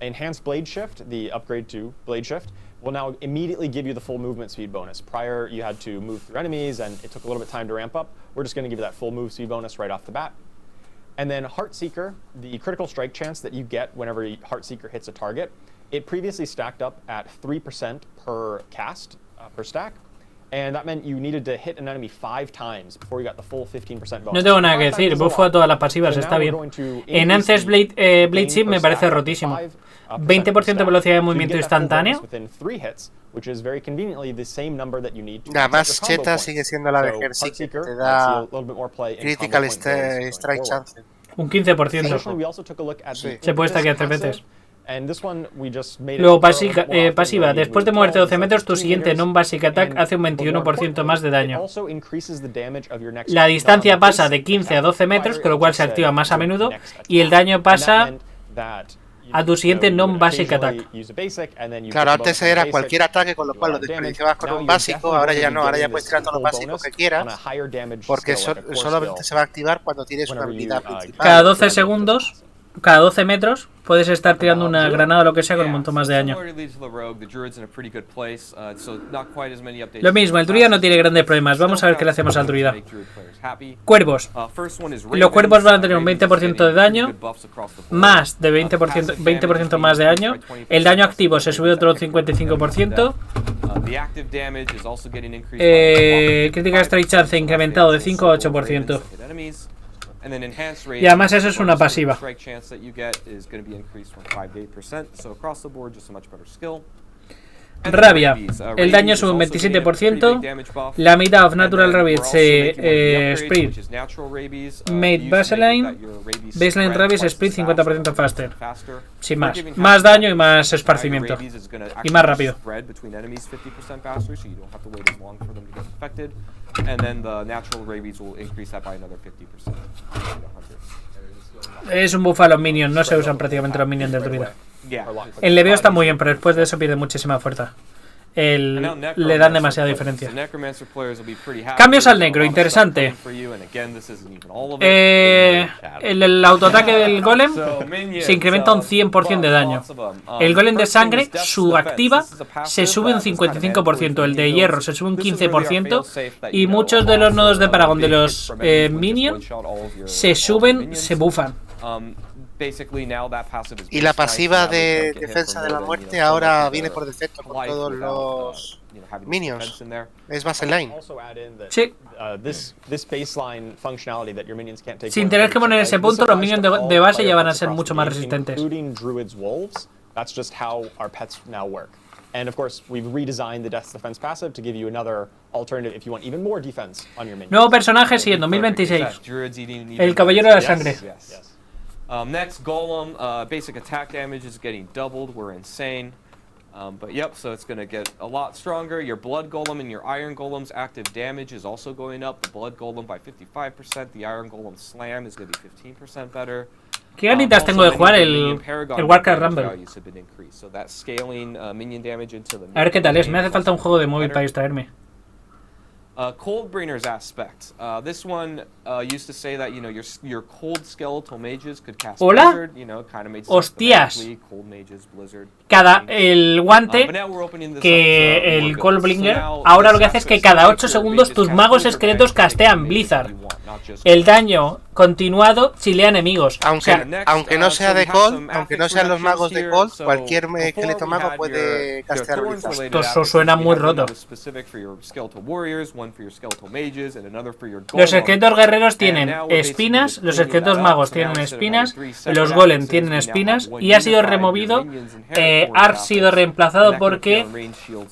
S8: Enhanced Blade Shift, the upgrade to Blade Shift, will now immediately give you the full movement speed bonus. Prior, you had to move through enemies, and it took a little bit of time to ramp up. We're just going to give you that full move speed bonus right off the bat. And then Heartseeker, the critical strike chance that you get whenever Heartseeker hits a target, it previously stacked up at 3% per cast, per stack. And that meant you needed to hit an enemy 5 times before you got the full 15% bonus.
S1: No tengo nada que decir, bufo a todas las pasivas, está bien. Enhanced Blade Shift me parece rotísimo. 20% de velocidad de movimiento instantáneo.
S10: La más cheta sigue siendo la de Heartseeker, que te da Critical Strike Chance.
S1: Un 15%.
S10: Sí.
S1: Se puede stackear 3 veces. Luego pasiva, después de moverte 12 metros, tu siguiente non-basic attack hace un 21% más de daño. La distancia pasa de 15 a 12 metros, con lo cual se activa más a menudo, y el daño pasa a tu siguiente non-basic attack.
S10: Claro, antes era cualquier ataque, con lo cual lo desperdiciabas con un básico, ahora ya no, ahora ya puedes tirar todos los básicos que quieras, porque solamente se va a activar cuando tienes una habilidad principal.
S1: Cada 12 segundos, cada 12 metros, puedes estar tirando una granada o lo que sea con un montón más de daño. Lo mismo, el druida no tiene grandes problemas. Vamos a ver qué le hacemos al druida. Cuervos. Los cuervos van a tener un 20% de daño, más de 20% más de daño. El daño activo se sube otro 55%. Critical Strike Chance incrementado de 5 a 8%. Y además eso es una pasiva. Rabia. El daño sube un 27%. La mitad of Natural Rabies Sprint Made Baseline. Baseline Rabies Sprint 50% faster. Sin más. Más daño y más esparcimiento. Y más rápido. Es un buff a los minions, no se usan prácticamente los minions del druida. El leveo está muy bien, pero después de eso pierde muchísima fuerza. Le dan demasiada diferencia. Cambios al necro, interesante. El autoataque del golem se incrementa un 100% de daño. El golem de sangre, su activa, se sube un 55%. El de hierro se sube un 15%. Y muchos de los nodos de Paragon de los minions se suben, se bufan.
S10: Y la pasiva de defensa de la muerte ahora viene por defecto con todos los minions. Es baseline.
S1: Sí. Sin tener que poner ese punto, los minions de base ya van a ser mucho más resistentes.
S8: And of course, we've redesigned the Death's Defense passive to give you another alternative if you want even more defense on your minions.
S1: Nuevo personaje, sí, en 2026. El Caballero de la Sangre.
S9: Next, Golem. Basic attack damage is getting doubled. We're insane. But yep, so it's going to get a lot stronger. Your Blood Golem and your Iron Golem's active damage is also going up. The Blood Golem by 55%. The Iron Golem Slam is going to be 15% better.
S1: ¿Qué ganitas tengo de jugar el Warcraft Rumble? A ver qué tal es. Me hace falta un juego de móvil para distraerme.
S9: Coldbringer's aspect. This one used to say that your cold skeletal mages could cast blizzard, kind of made sense.
S1: Hostias. El guante que el Coldbringer ahora lo que hace es que cada 8 segundos tus magos esqueletos castean Blizzard. El daño continuado chilea enemigos.
S10: Aunque no sea de Cold, aunque no sean los magos de Cold, cualquier esqueleto mago puede castear Blizzard.
S1: Esto suena muy roto. Los esqueletos guerreros tienen espinas, los esqueletos magos tienen espinas, los golem tienen espinas y ha sido removido, ha sido reemplazado porque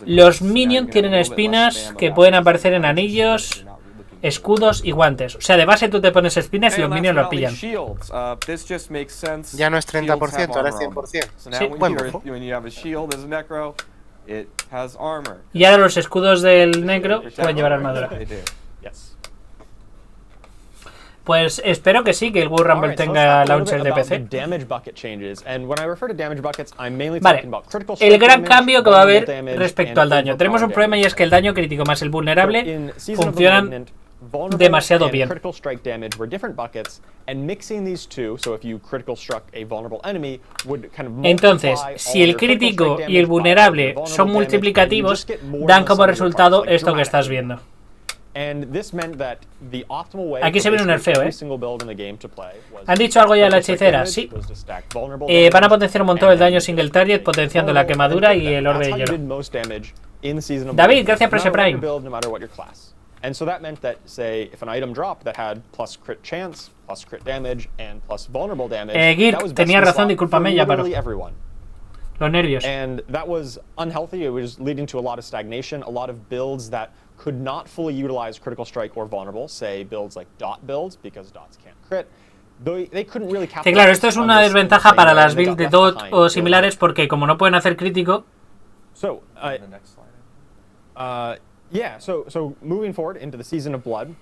S1: los minions tienen espinas que pueden aparecer en anillos, escudos y guantes. O sea, de base tú te pones espinas y los minions los pillan.
S10: Ya no es 30%, ahora es 100%.
S1: Sí.
S10: Bueno,
S9: It has armor.
S1: Y ahora los escudos del negro pueden llevar armadura.
S9: They do.
S1: Pues espero que sí, que el World Rumble tenga launcher de PC. Vale, el gran cambio que va a haber respecto al daño. Tenemos un problema y es que el daño crítico más el vulnerable funcionan demasiado bien. Entonces, si el crítico y el vulnerable son multiplicativos, dan como resultado esto que estás viendo. Aquí se viene un nerfeo, ¿Han dicho algo ya de la hechicera? Sí. Van a potenciar un montón el daño single target, potenciando la quemadura y el orbe de hielo. David, gracias por ese Prime.
S8: And so that meant that, say, if an item dropped that had plus crit chance, plus crit damage, and plus vulnerable damage,
S1: Gir, tenía razón, discúlpame, ya paro. Los nervios.
S8: And that was unhealthy. It was leading to a lot of stagnation, a lot of builds that could not fully utilize critical strike or vulnerable, say builds like dot builds, because dots can't crit. They couldn't really capitalize.
S1: Claro, esto es una desventaja para las builds de dot o similares, porque como no pueden hacer crítico.
S8: So, yeah, so moving forward into the Season of Blood,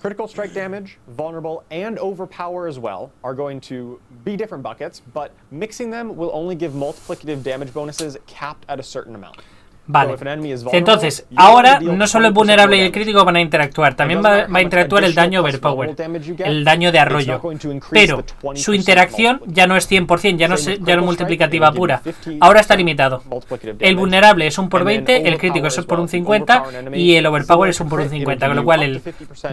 S8: critical strike damage, vulnerable, and overpower as well are going to be different buckets, but mixing them will only give multiplicative damage bonuses capped at a certain amount.
S1: Vale, entonces, ahora no solo el vulnerable y el crítico van a interactuar, también va a interactuar el daño overpower, el daño de arroyo, pero su interacción ya no es 100%, ya no es multiplicativa pura, ahora está limitado. El vulnerable es un por 20, el crítico es por un 50 y el overpower es un por un 50, con lo cual el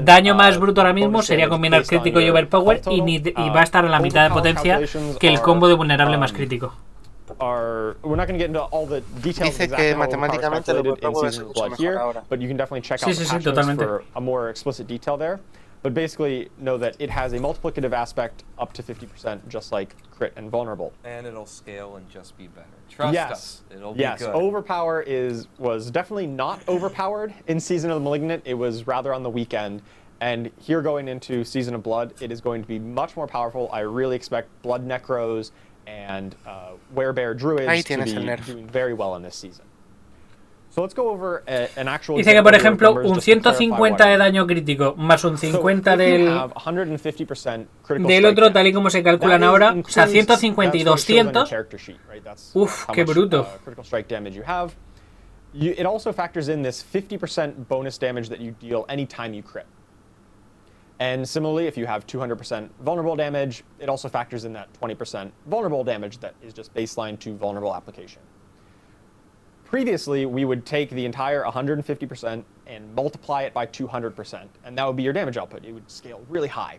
S1: daño más bruto ahora mismo sería combinar crítico y overpower y va a estar a la mitad de potencia que el combo de vulnerable más crítico.
S10: Dice que matemáticamente lo overpower es mucho mejor ahora.
S1: Sí, totalmente.
S8: But basically, know that it has a multiplicative aspect up to 50%, just like crit and vulnerable.
S9: And it'll scale and just be better. Trust us, it'll be good.
S8: Overpower was definitely not overpowered in Season of the Malignant. It was rather on the weekend. And here going into Season of Blood, it is going to be much more powerful. I really expect Blood Necros and Werebear Druids to be doing very well in this season. So let's go over an actual.
S1: Dice que, por ejemplo, un 150 de daño crítico más un 50 del otro, tal y como se calculan ahora, o sea, 150 y 200. Uf, qué bruto.
S8: It also factors in this 50% bonus damage that you deal anytime you crit. And similarly, if you have 200% vulnerable damage, it also factors in that 20% vulnerable damage that is just baseline to vulnerable application. Previously, we would take the entire 150% and multiply it by 200%, and that would be your damage output. It would scale really high.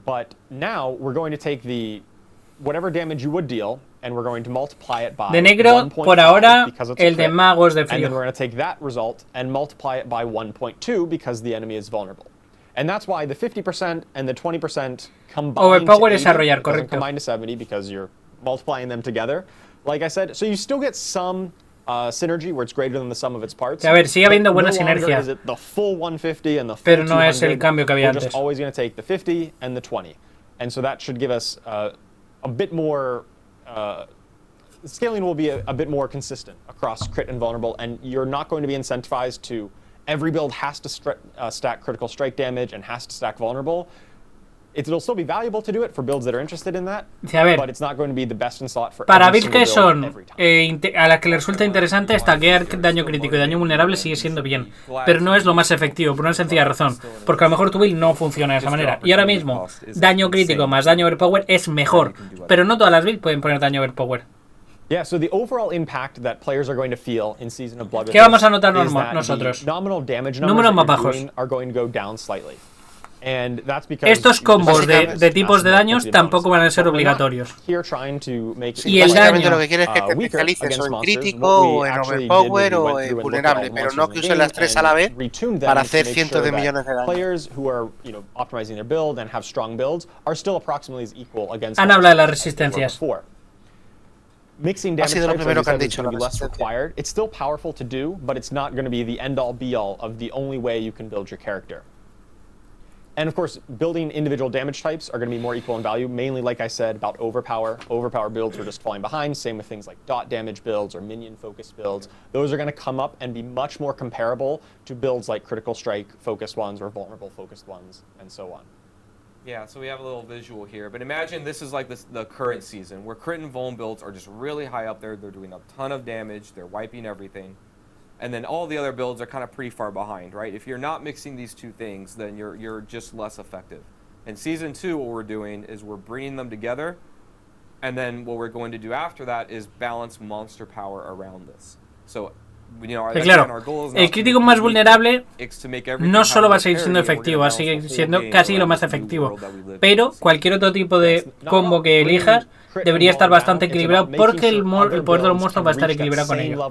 S8: But now we're going to take the whatever damage you would deal, and we're going to multiply it by
S1: de negro,
S8: 1.5
S1: por ahora,
S8: because it's
S1: el de magos de frío.
S8: And then we're going to take that result and multiply it by 1.2 because the enemy is vulnerable. And that's why the 50% and the 20% combine
S1: Overpower
S8: to 80,
S1: es arrollar, correcto.
S8: Combine to 70 because you're multiplying them together. Like I said, so you still get some synergy where it's greater than the sum of its parts.
S1: A ver, sigue habiendo buena sinergia.
S8: Is it the full 150 and the full
S1: Pero no
S8: 200,
S1: es el cambio que había
S8: we're
S1: antes.
S8: just always going to take the 50 and the 20. And so that should give us a bit more scaling will be a bit more consistent across crit and vulnerable, and you're not going to be incentivized to every build has to stack critical strike damage and has to stack vulnerable. It'll still be valuable to do it for builds that are interested in that, but it's not going to be the best in slot for
S1: para
S8: every
S1: builds que
S8: single build
S1: son
S8: every time.
S1: a las que le resulta interesante, stackear daño crítico y daño vulnerable sigue siendo bien, pero no es lo más efectivo por una sencilla razón, porque a lo mejor tu build no funciona de esa manera. Y ahora mismo, daño crítico más daño overpower es mejor, pero no todas las builds pueden poner daño overpower.
S8: Yeah, so the overall impact that players are going to feel in Season of Blood
S1: ¿Qué vamos a notar nosotros?
S8: Nominal damage
S1: Números más
S8: numbers
S1: bajos.
S8: are going to go down slightly. And that's because
S1: Estos combos de tipos de daños tampoco van a ser obligatorios.
S8: Y el
S10: daño lo que quiere es que te especialices o en crítico, o en overpower, o en vulnerable, pero no que usen las tres a la vez para hacer cientos de millones de daño.
S1: Han hablado de las resistencias.
S8: Mixing damage types, like I said, is going to be less required. It's still powerful to do, but it's not going to be the end-all, be-all of the only way you can build your character. And of course, building individual damage types are going to be more equal in value, mainly, like I said, about overpower. Overpower builds are just falling behind. Same with things like dot damage builds or minion-focused builds. Those are going to come up and be much more comparable to builds like critical strike-focused ones or vulnerable-focused ones, and so on.
S9: Yeah, so we have a little visual here, but imagine this is like the current season, where crit and vuln builds are just really high up there. They're doing a ton of damage. They're wiping everything. And then all the other builds are kind of pretty far behind, right? If you're not mixing these two things, then you're just less effective. In Season 2, what we're doing is we're bringing them together, and then what we're going to do after that is balance monster power around this. So,
S1: claro, el crítico más vulnerable no solo va a seguir siendo efectivo, va a seguir siendo casi lo más efectivo, pero cualquier otro tipo de combo que elijas debería estar bastante equilibrado porque el poder de los monstruos va a estar equilibrado con ello.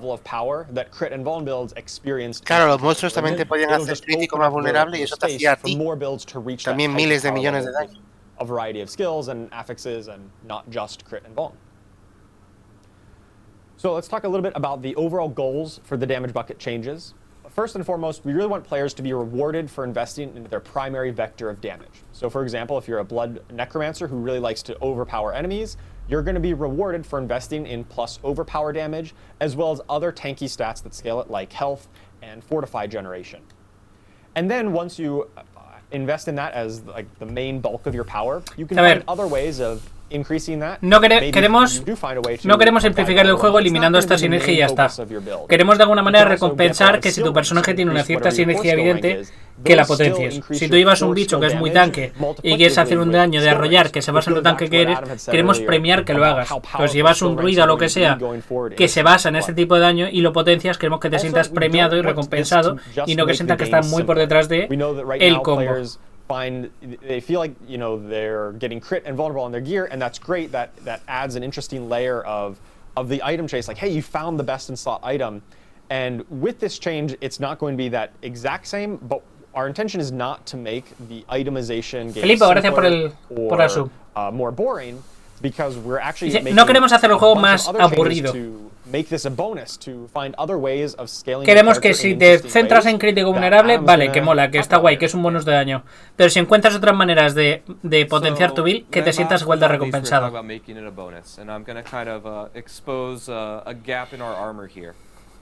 S10: Claro, los monstruos también te podían hacer crítico más vulnerable y eso te hacía a ti también miles de millones de daño.
S8: A variety of skills and affixes and not just crit and vuln. So let's talk a little bit about the overall goals for the damage bucket changes. First and foremost, we really want players to be rewarded for investing into their primary vector of damage. So for example, if you're a blood necromancer who really likes to overpower enemies, you're going to be rewarded for investing in plus overpower damage, as well as other tanky stats that scale it, like health and fortify generation. And then once you invest in that as like the main bulk of your power, you can find other ways of
S1: No queremos simplificar el juego eliminando esta sinergia y ya está. Queremos de alguna manera recompensar que si tu personaje tiene una cierta sinergia evidente, que la potencies. Si tú llevas un bicho que es muy tanque y quieres hacer un daño de arrollar que se basa en lo tanque que eres, queremos premiar que lo hagas. Pues si llevas un druida o lo que sea que se basa en este tipo de daño y lo potencias, queremos que te sientas premiado y recompensado y no que sientas que estás muy por detrás de el combo.
S8: They feel like, they're getting crit and vulnerable on their gear, and that's great. That adds an interesting layer of the item chase. Like, hey, you found the best in slot item, and with this change, it's not going to be that exact same. But our intention is not to make the itemization game simpler or more boring, because we're actually
S1: no queremos hacer el juego más aburrido. Queremos que si te centras en crítico vulnerable, vale, que mola, que está guay, que es un bonus de daño. Pero si encuentras otras maneras de potenciar tu build, que te sientas igual de recompensado.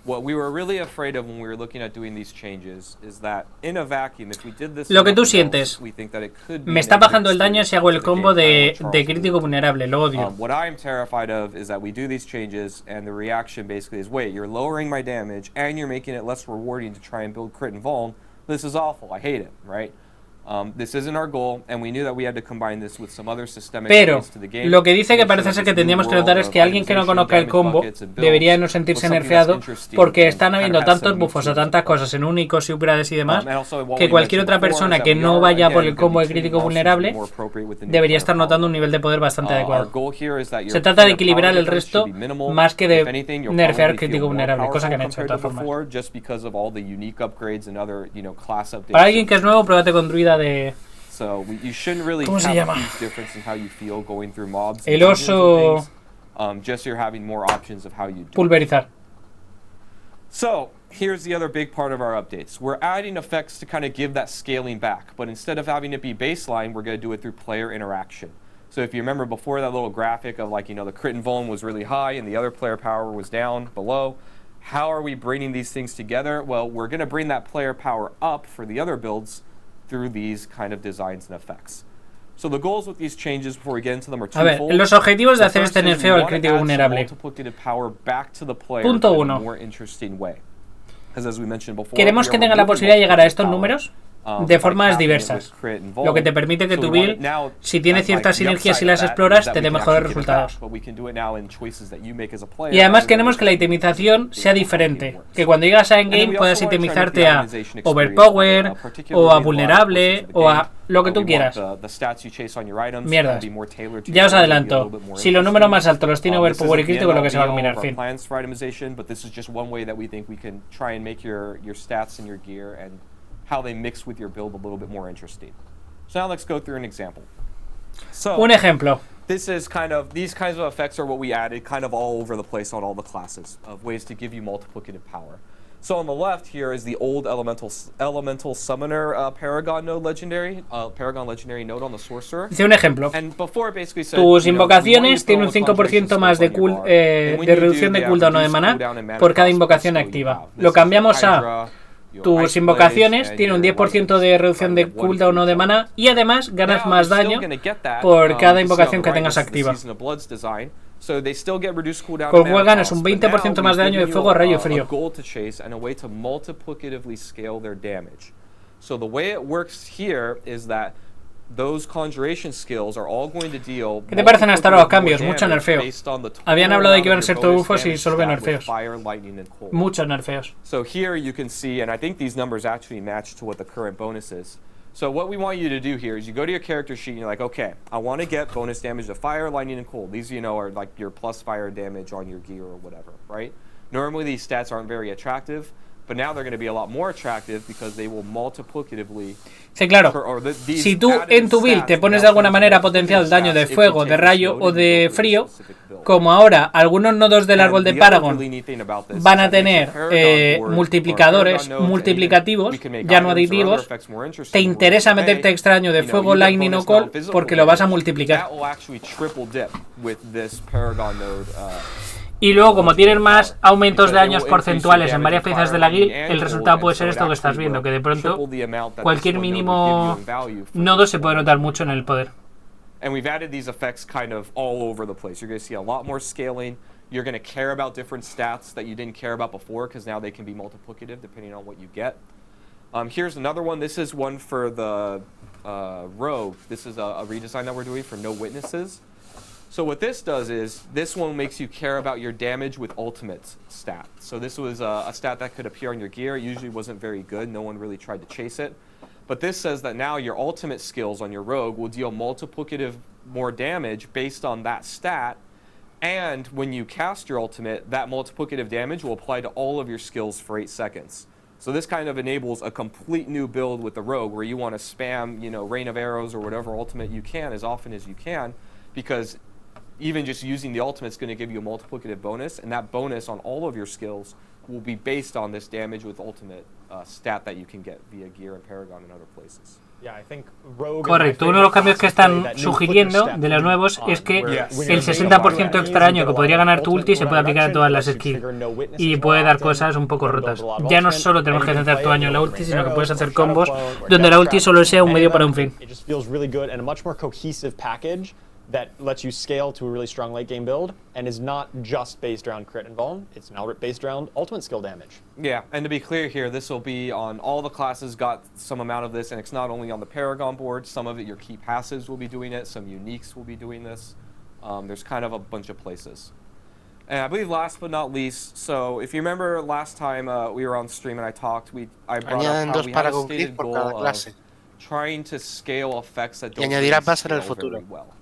S9: What we were really afraid of when we were looking at doing these changes is that in a vacuum, if we did this,
S1: lo que tú sientes, me está bajando el daño si hago el combo de crítico vulnerable, lo odio.
S9: What I'm terrified of is that we do these changes and the reaction basically is, wait, you're lowering my damage and you're making it less rewarding to try and build crit and vuln. This is awful. I hate it, right? This isn't our goal, and we knew that we had to combine this with some other systemic elements to the game.
S1: Lo que dice que parece ser que tendríamos que notar es que alguien que no conozca el combo debería no sentirse nerfeado porque están habiendo tantos buffos a tantas cosas en únicos y upgrades y demás que cualquier otra persona que no vaya por el combo de crítico vulnerable debería estar notando un nivel de poder bastante adecuado. Se trata de equilibrar el resto más que de nerfear crítico vulnerable, cosa que han hecho de todas formas. Para alguien que es nuevo, pruébate con druida de... ¿Cómo se llama? El oso... Pulverizar.
S9: So, here's the other big part of our updates. We're adding effects to kind of give that scaling back, but instead of having it be baseline, we're going to do it through player interaction. So if you remember before that little graphic of like, the crit and vuln was really high and the other player power was down below, how are we bringing these things together? Well, we're going to bring that player power up for the other builds through these kind of designs and effects. So the goals with these changes before we get into them are twofold.
S1: A ver, los objetivos de hacer este nerfeo al crítico vulnerable. Punto 1. Queremos que tenga la posibilidad de llegar a estos números de formas diversas, lo que te permite que tu build, si tiene ciertas sinergias y las exploras, te dé mejores resultados. Y además queremos que la itemización sea diferente, que cuando llegas a endgame puedas itemizarte a overpower, o a vulnerable, o a lo que tú quieras. Mierdas. Ya os adelanto, si los números más altos los tiene overpower y crítico, lo que se va a combinar, fin.
S9: How they mix with your build a little bit more interesting. So now let's go through an example. So
S1: un ejemplo.
S9: This is these kinds of effects are what we added kind of all over the place on all the classes of ways to give you multiplicative power. So on the left here is the old elemental summoner Paragon node legendary node on the sorcerer.
S1: Dice un ejemplo.
S9: And before it basically said,
S1: Tus invocaciones tienen un 5% más de reducción de cooldown o de maná por cada invocación activa. Lo cambiamos a tus invocaciones tienen un 10% de reducción de cooldown o de maná y además ganas más daño por cada invocación que tengas activa. Con cual ganas un 20% más de daño de fuego, rayo y frío.
S9: So the way it works here is that those conjuration skills are all going to deal.
S1: ¿Qué te parecen hasta ahora los cambios? Mucho nerfeo. Habían hablado de que iban a ser todo bufos y solo ven nerfeos. Muchos nerfeos.
S9: So here you can see, and I think these numbers actually match to what the current bonus is. So what we want you to do here is you go to your character sheet and you're like, okay, I want to get bonus damage to fire, lightning, and cold. These, you know, are like your plus fire damage on your gear or whatever, right? Normally these stats aren't very attractive, but now they're going to be a lot more attractive because they will multiplicatively.
S1: Sí, claro. Si tú en tu build te pones de alguna manera potenciado el daño de fuego, de rayo o de frío, como ahora algunos nodos del árbol de Paragon van a tener multiplicadores multiplicativos, ya no aditivos, te interesa meterte extraño de fuego, lightning o cold porque lo vas a multiplicar. Y luego, como tienen más aumentos de daños porcentuales en varias piezas de la guild, el resultado puede ser esto que estás viendo, que de pronto cualquier mínimo nodo se puede notar mucho en el poder.
S9: And we've added these effects kind of all over the place. You're going to see a lot more scaling. You're going to care about different stats that you didn't care about before because now they can be multiplicative depending on what you get. Here's another one. This is one for the rogue. This is a redesign that we're doing for no witnesses. So what this does is, this one makes you care about your damage with ultimates stat. So this was a stat that could appear on your gear. It usually wasn't very good. No one really tried to chase it. But this says that now your ultimate skills on your rogue will deal multiplicative more damage based on that stat. And when you cast your ultimate, that multiplicative damage will apply to all of your skills for 8 seconds. So this kind of enables a complete new build with the rogue where you want to spam, you know, rain of arrows or whatever ultimate you can as often as you can, because even just using the ultimate is going to give you a multiplicative bonus, and that bonus on all of your skills will be based on this damage with ultimate stat that you can get via gear and Paragon and other places.
S1: Correcto, uno de los cambios que están sugiriendo de los nuevos es que el 60% extra daño que podría ganar tu ulti se puede aplicar a todas las skills y puede dar cosas un poco rotas. Ya no solo tenemos que centrar tu daño en la ulti, sino que puedes hacer combos donde la ulti solo sea un medio para un fin.
S8: That lets you scale to a really strong late game build and is not just based around crit and vuln, it's now based around ultimate skill damage.
S9: Yeah, and to be clear here, this will be on all the classes got some amount of this, and it's not only on the Paragon board, some of it your key passives will be doing it, some uniques will be doing this. There's kind of a bunch of places. And I believe last but not least, so if you remember last time we were on stream and I talked, I brought up how we had a stated goal of trying to scale effects that don't scale very well.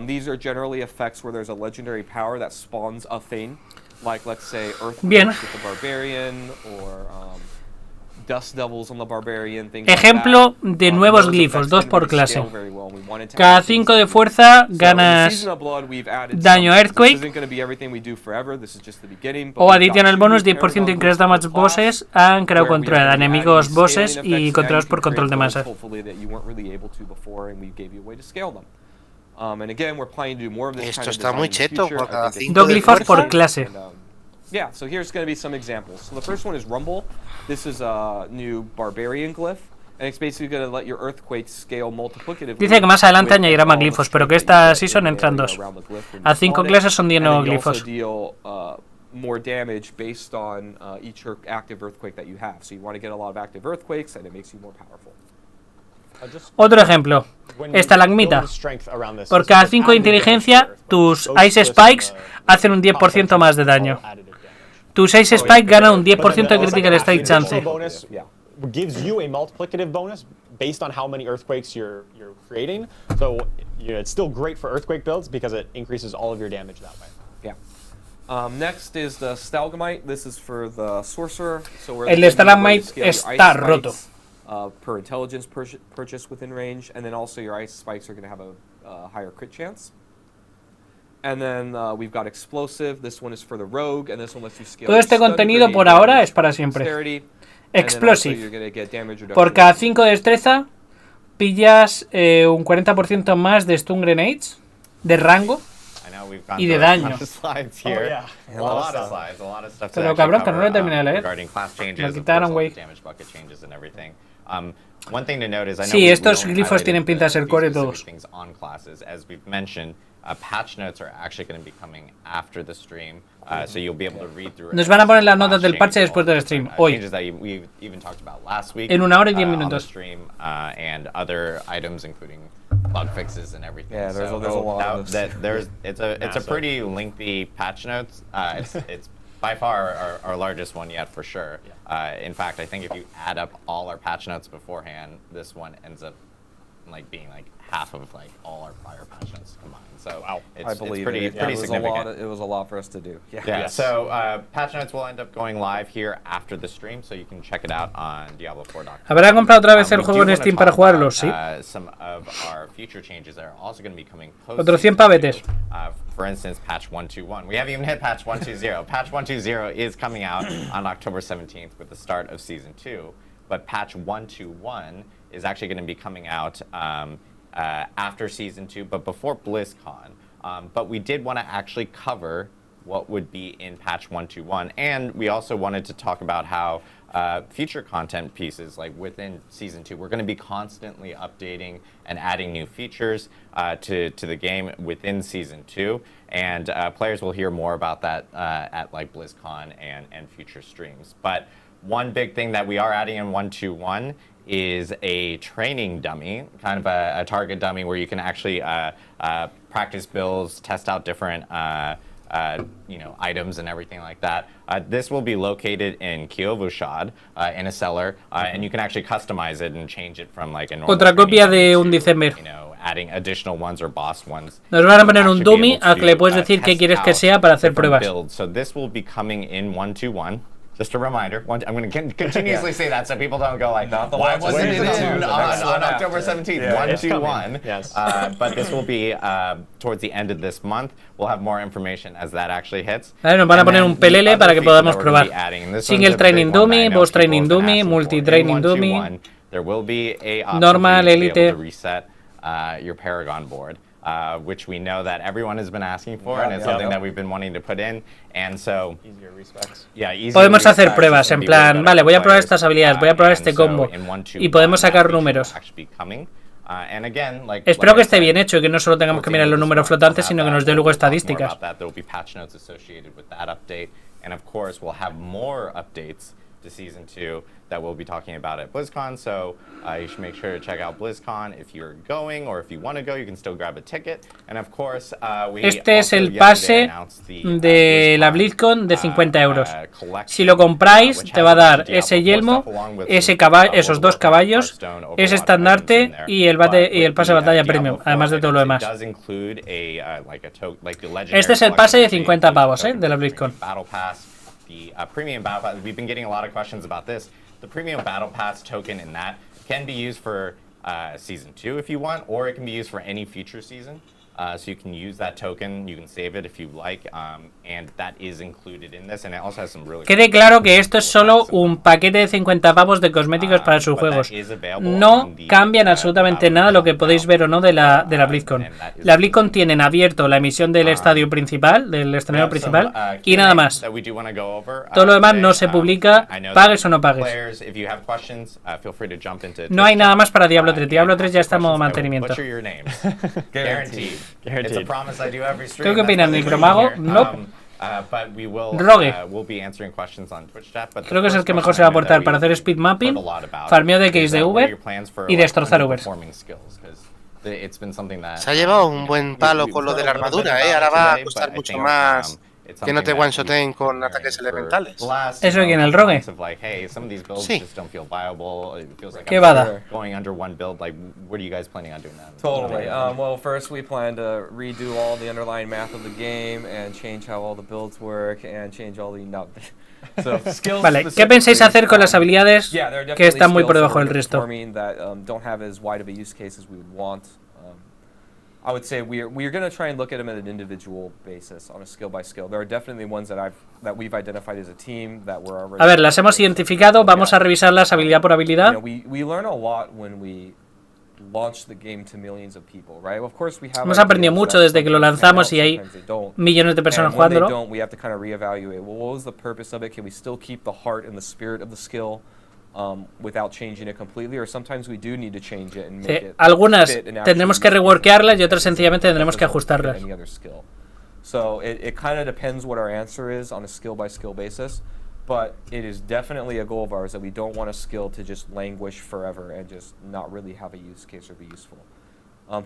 S9: These are generally effects where there's a legendary power that spawns a thing, like let's say Earthquake with the Barbarian or Dust Devils on the Barbarian.
S1: Ejemplo de nuevos glifos, 2 por clase. Cada 5 de fuerza ganas daño Earthquake o adicional bonus 10% increase damage bosses and crowd control, enemigos bosses y controlados por control de masas.
S10: Esto está muy cheto, por cada 5
S1: 2 glifos por clase.
S9: Yeah, so here's going to be some examples. So the first one is Rumble. This is a new Barbarian glyph, and it's basically going to let your Earthquake scale multiplicatively.
S1: Dice que más adelante añadirá más glifos, pero que esta season entran 2. A 5 clases son 10 nuevos glifos.
S9: More damage based on each active Earthquake that you have. So you want to get a lot of active Earthquakes, and it makes you more powerful.
S1: Otro ejemplo, estalagmita. Por cada 5 de inteligencia, tus Ice Spikes hacen un 10% más de daño. Tus Ice Spike ganan un 10% de critical strike chance.
S8: Gives you a multiplicative bonus based on how many earthquakes you're creating. So it's still great for earthquake builds because it increases all of your damage that way.
S9: Yeah. Next is the Stalagmite. This is for the sorcerer. So
S1: el Stalagmite está roto.
S9: Per intelligence purchase within range, and then also your ice spikes are going to have a higher crit chance. And then we've got explosive. This one is for the rogue, and this one lets you scale.
S1: Todo este contenido por ahora es para siempre. Explosive. Por cada 5 de destreza pillas un 40% más de stun grenades de rango y de daño. Pero cabrón, que no lo terminé de leer. Lo quitaron, güey. Sí, estos glifos tienen pinta de ser core todos.
S7: Patch notes are actually going to be coming after the stream, so you'll be able to read through it.
S1: Nos van a poner las notas del parche después del stream, hoy. En 1 hora y 10 minutos.
S7: And other items, including bug fixes and everything.
S9: Yeah, there's a lot of this.
S7: It's a pretty lengthy patch notes. It's by far our largest one yet, for sure. In fact, I think if you add up all our patch notes beforehand, this one ends up like being like half of like all our prior patch notes combined. So it's pretty significant.
S9: It was a lot for us to do.
S7: So patch notes will end up going live here after the stream, so you can check it out on Diablo4.com.
S1: ¿Habrá comprado otra vez el juego en Steam para jugarlo? Sí.
S7: Some of our future changes that are also going to be coming post.
S1: Otros 100 pavetes.
S7: For instance, patch 121. We haven't even hit patch 120. Patch 120 is coming out on October 17th with the start of season 2, but patch 121 is actually going to be coming out after season 2, but before BlizzCon. But we did want to actually cover what would be in patch 121, and we also wanted to talk about how future content pieces, like within season 2, we're going to be constantly updating and adding new features to the game within season 2, and players will hear more about that at like BlizzCon and future streams. But one big thing that we are adding in 121 is a training dummy, kind of a target dummy where you can actually practice builds, test out different items and everything like that. This will be located in Kiovushad in a cellar, and you can actually customize it and change it from like a normal
S1: Otra copia de un December.
S7: Adding additional ones or boss ones.
S1: Nos van a poner un dummy al que le puedes decir qué quieres que sea para hacer pruebas.
S7: So this will be coming in 121. Just a reminder. I'm going to continuously say that so people don't go like, why wasn't it in on October 17th? 121. Yes. But this will be towards the end of this month. We'll have more information as that actually hits.
S1: Nos van a poner un pelele para que podamos probar. Single training dummy, boss training dummy, multi training dummy.
S7: There will be a
S1: normal, elite.
S7: To reset your Paragon board. Which we know that everyone has been asking for, and it's something that we've been wanting to put in, and so
S1: podemos hacer pruebas en plan, vale, voy a probar estas habilidades, voy a probar este combo, y podemos sacar números. Espero que esté bien hecho y que no solo tengamos que mirar los números flotantes, sino que nos dé luego estadísticas.
S7: To season 2 that we'll be talking about at BlizzCon, so you should make sure to check out BlizzCon if you're going, or if you want to go, you can still grab a ticket. And of course,
S1: este es el pase de la BlizzCon de 50 euros. Si lo compráis, te va a dar ese yelmo, ese caballo, esos 2 caballos, ese estandarte y el pase de batalla premium, además de todo lo demás. Este es el pase de 50 pavos, de la BlizzCon.
S7: The premium battle pass, we've been getting a lot of questions about this. The premium battle pass token in that can be used for season 2 if you want, or it can be used for any future season. So you can use that token, you can save it if you like, and that is included in this, and it also has some really...
S1: Quede claro que esto es solo un paquete de 50 pavos de cosméticos para sus juegos. No cambian absolutamente nada lo que podéis ver o no de la BlizzCon. La BlizzCon tienen abierto la emisión del estadio principal, del escenario principal, y nada más. Todo lo demás no se publica, pagues o no pagues. No hay nada más para Diablo 3. Diablo 3 ya está en modo mantenimiento. ¿Qué opinan del Cromago? No. Rogue. Creo que es el que mejor se va a aportar para hacer speed mapping, farmeo de keys de Uber y destrozar Ubers.
S10: Se ha llevado un buen palo con lo de la armadura, ahora va a costar mucho más que no te one-shoten con ataques elementales.
S1: ¿Eso aquí en el Rogue?
S10: Sí.
S1: ¿Qué va a dar?
S9: Totally. Well, first we plan to redo all the underlying math of the game and change how all the builds work and change all the... So,
S1: vale, ¿qué pensáis hacer con las habilidades que están muy por debajo del resto?
S9: I would say we're going to try and look at them at an individual basis, on a skill by skill. There are definitely ones that we've identified as a team that we're already.
S1: A ver, las hemos identificado, vamos a revisarlas habilidad por habilidad.
S9: You know, we learn a lot when we launch the game to millions of people, right? Of course we have.
S1: Hemos aprendido mucho desde que lo lanzamos y hay millones de personas jugándolo.
S9: We have to kind of reevaluate. Well, what was the purpose of it? Can we still keep the heart and the spirit of the skill? Without changing it completely, or sometimes we do need to change it and make it
S1: algunas
S9: fit and
S1: tendremos que reworkearlas y otras sencillamente tendremos que ajustarlas.
S9: So it kind of depends what our answer is on a skill by skill basis, but it is definitely a goal of ours that we don't want a skill to just languish forever and just not really have a use case or be useful.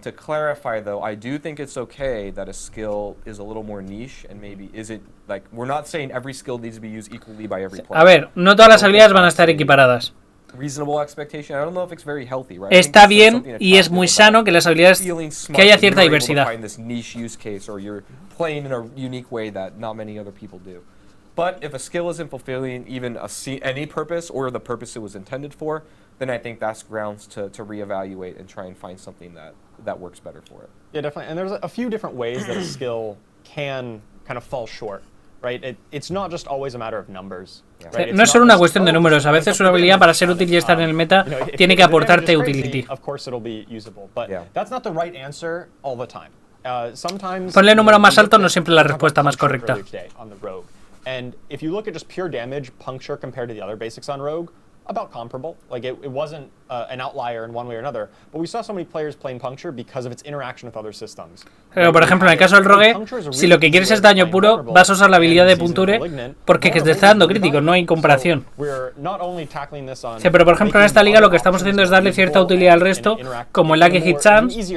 S9: To clarify though, I do think it's okay that a skill is a little more niche and maybe isn't like, we're not saying every skill needs to be used equally by every player.
S1: A ver, no todas las habilidades van a estar equiparadas.
S9: Reasonable expectation. I don't know if it's very healthy, right?
S1: Está bien y es muy sano que las habilidades que haya cierta diversidad.
S9: Find this niche use case or you're playing in a unique way that not many other people do. But if a skill isn't fulfilling even any purpose or the purpose it was intended for, then I think that's grounds to reevaluate and try and find something that works better for it.
S8: Yeah, definitely. And there's a few different ways that a skill can kind of fall short, right? It's not just always a matter of numbers. Right?
S1: No es solo una cuestión de números. A veces una habilidad para ser útil y estar en el meta tiene que aportarte utility.
S8: Of course it'll be usable, but that's not the right answer all the time. Sometimes
S1: ponle el número más alto no siempre la respuesta más correcta.
S8: And if you look at just pure damage, puncture compared to the other basics on Rogue, about comparable. Like it wasn't an outlier in one way or another, but we saw so many players playing puncture because of its interaction with other systems.
S1: Pero por ejemplo, en el caso del rogue, si lo que quieres es daño puro, vas a usar la habilidad de punture porque te está dando críticos, no hay comparación. Sí, pero por ejemplo en esta liga lo que estamos haciendo es darle cierta utilidad al resto, como el Lucky Hit Chance.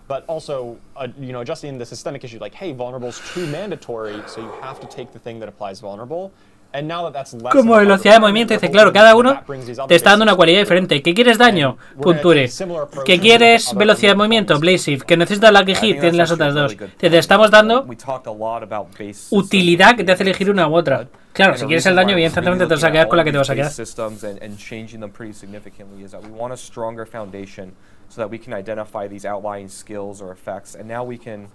S8: But also, adjusting the systemic issue, like, hey, vulnerable is too mandatory, so you have to take the thing that applies vulnerable. And now that that's less
S1: como velocidad de movimiento, dice, claro, cada uno te está dando una cualidad diferente. ¿Qué quieres daño? Punture. ¿Qué quieres velocidad de movimiento? Blaze Shift. ¿Que necesitas Lucky Hit? Tienes las otras dos. Te estamos dando utilidad que te hace elegir una u otra. Claro, si quieres el daño, evidentemente te vas a quedar con la que te vas a quedar.
S9: So that we can identify these outlying skills or effects, and now we can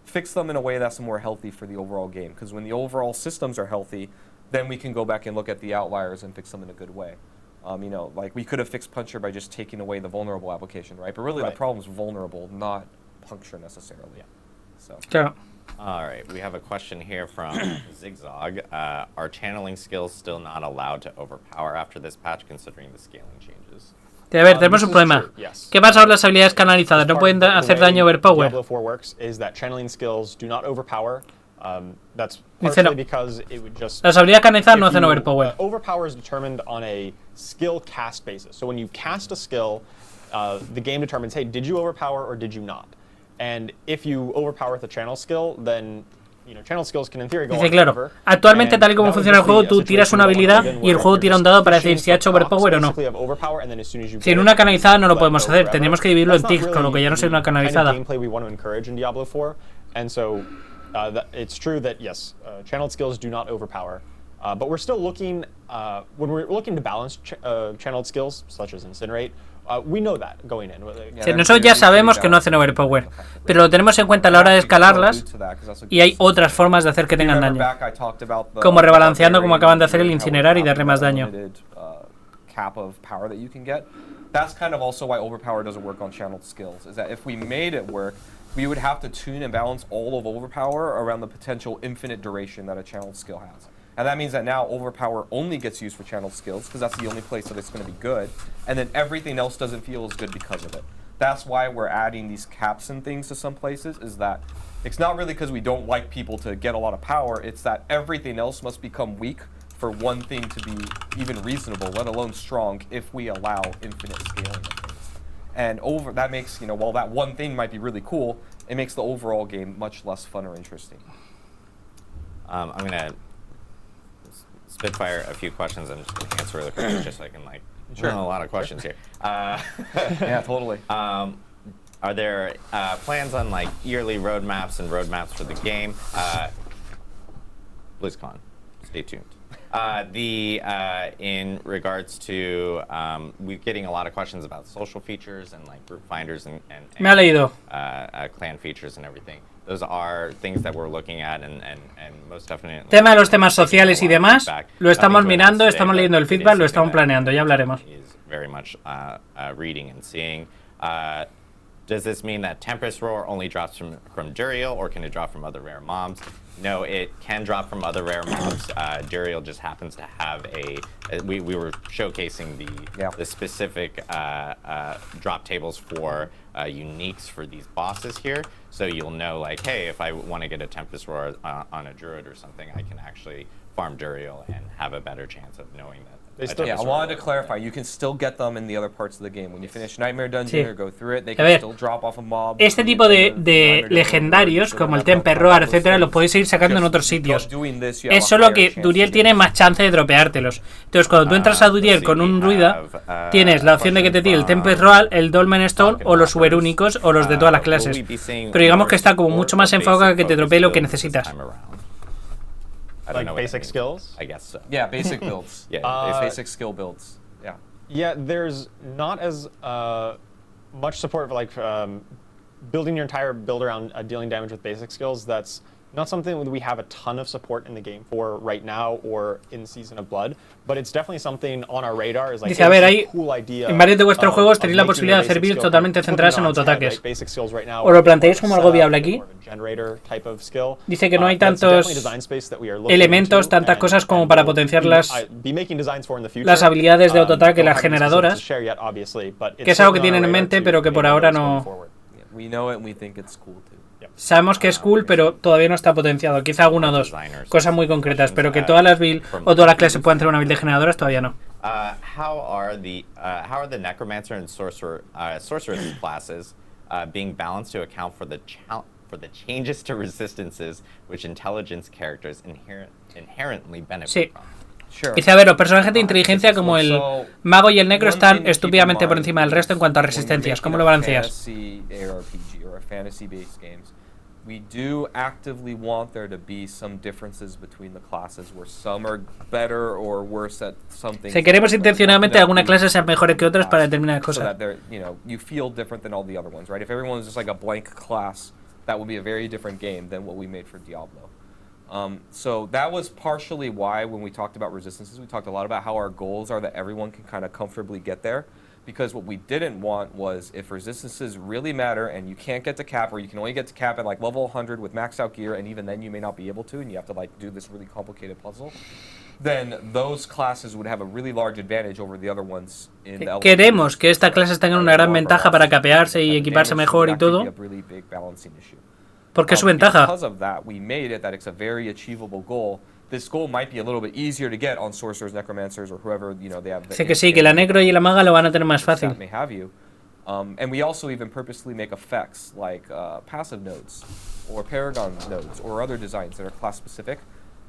S9: fix them in a way that's more healthy for the overall game. Because when the overall systems are healthy, then we can go back and look at the outliers and fix them in a good way. Like we could have fixed puncture by just taking away the vulnerable application, right? But really the problem is vulnerable, not puncture necessarily. Yeah. So.
S1: Sure.
S7: All right, we have a question here from Zigzag. Are channeling skills still not allowed to overpower after this patch, considering the scaling changes?
S1: A ver, tenemos un problema. ¿Qué pasa con las habilidades canalizadas? ¿No pueden hacer daño overpower?
S8: Diablo 4 works is that channeling skills do not overpower. That's partially because it would just.
S1: Las habilidades canalizadas no hacen overpower.
S8: Overpower is determined on a skill cast basis. So when you cast a skill, the game determines, hey, did you overpower or did you not? And if you overpower with a channel skill, then channel skills can in theory go on.
S1: Dice, claro, actualmente tal y como funciona el juego, tú tiras una habilidad y el juego tira un dado para decir si ha hecho overpower o no. Si en una canalizada no lo podemos hacer, tendríamos que dividirlo en ticks, con lo que ya no sería una canalizada.
S8: And so it's true that yes, channeled skills do not overpower, but we're still looking when we're looking to balance channeled skills such as incinerate. We know that going in.
S1: Sí, nosotros ya sabemos que no hacen overpower, pero lo tenemos en cuenta a la hora de escalarlas y hay otras formas de hacer que tengan daño, como rebalanceando como acaban de hacer el incinerar y darle más daño.
S9: That's kind of also why overpower doesn't work on channeled skills, is that if we made it work, we would have to tune and balance all of overpower around the potential infinite duration that a channeled skill has. And that means that now overpower only gets used for channeled skills because that's the only place that it's going to be good, and then everything else doesn't feel as good because of it. That's why we're adding these caps and things to some places, is that it's not really because we don't like people to get a lot of power, it's that everything else must become weak for one thing to be even reasonable, let alone strong, if we allow infinite scaling of things. And that makes, while that one thing might be really cool, it makes the overall game much less fun or interesting.
S7: I'm going to spitfire a few questions and just answer the questions just so I can run a lot of questions here.
S9: Yeah, totally.
S7: Are there plans on yearly roadmaps and roadmaps for the game? BlizzCon, stay tuned. In regards to, we're getting a lot of questions about social features and like group finders and
S1: Me ha leído.
S7: Clan features and everything. Those are things that we're looking at and most definitely.
S1: Tema de los temas sociales y demás, lo estamos mirando, estamos leyendo el feedback, lo estamos planeando, ya hablaremos.
S7: Very much reading and seeing. Does this mean that Tempest Roar only drops from Duriel, or can it drop from other rare mobs? No, it can drop from other rare mobs. Duriel just happens to have we were showcasing the specific drop tables for uniques for these bosses here. So you'll know, like, hey, if I want to get a Tempest Roar on a Druid or something, I can actually farm Duriel and have a better chance of knowing that.
S9: I wanted to clarify, you can still get them in the other parts of the game. When you finish Nightmare Dungeon or go through it, they can still drop off a mob.
S1: Este tipo de legendarios, como el Temper Roar, etcétera, los podéis ir sacando en otros sitios. Es solo que Duriel tiene más chance de dropeártelos. Entonces, cuando tú entras a Duriel con un druida, tienes la opción de que te tire el Temper Roar, el Dolmen Stone o los super únicos o los de todas las clases. Pero digamos que está como mucho más enfocado a que te dropee lo que necesitas.
S8: Like basic skills?
S7: I guess so.
S9: Yeah, basic builds. Basic skill builds. Yeah.
S8: Yeah, there's not as much support for like building your entire build around dealing damage with basic skills. That's not something that we have a ton of support in the game for right now or in Season of Blood, but it's definitely something on our radar. Is like,
S1: dice, a ver, ahí en varios de vuestros juegos tenéis la posibilidad de hacer builds totalmente centradas en autoataques. ¿Os lo planteáis como algo viable aquí? Dice que no hay tantos elementos, tantas cosas como para potenciar las habilidades de autoataque, las generadoras, que es algo que tienen en mente, pero que por ahora no... Sabemos que es cool, pero todavía no está potenciado. Quizá alguna o dos cosas muy concretas, pero que todas las builds o todas las clases puedan tener una build de generadoras, todavía no.
S7: How are the Necromancer and Sorceress classes being balanced to account for the changes to resistances which intelligence characters inherently benefit from?
S1: Dice, a ver, los personajes de inteligencia como el mago y el necro están estúpidamente por encima del resto en cuanto a resistencias. ¿Cómo lo balanceas?
S9: We do actively want there to be some differences between the classes where some are better or worse at something.
S1: Si queremos intencionadamente alguna clase sea mejor que otras para determinadas cosas.
S9: So that you feel different than all the other ones, right? If everyone was just like a blank class, that would be a very different game than what we made for Diablo. So that was partially why when we talked about resistances, we talked a lot about how our goals are that everyone can kind of comfortably get there. Because what we didn't want was if resistances really matter and you can't get to cap, or you can only get to cap at like level 100 with maxed out gear, and even then you may not be able to, and you have to like do this really complicated puzzle, then those classes would have a really large advantage over the other ones in the
S1: Queremos que esta clase tenga una gran ventaja para capearse y equiparse mejor y todo. Porque es su ventaja.
S9: Because of that, we made it that it's a very achievable goal. This goal might be a little bit easier to get on sorcerers, necromancers, or whoever they have.
S1: Sé que sí, que la necro y la maga lo van a tener más fácil.
S9: And we also even purposely make effects like passive nodes, or paragon nodes, or other designs that are class specific.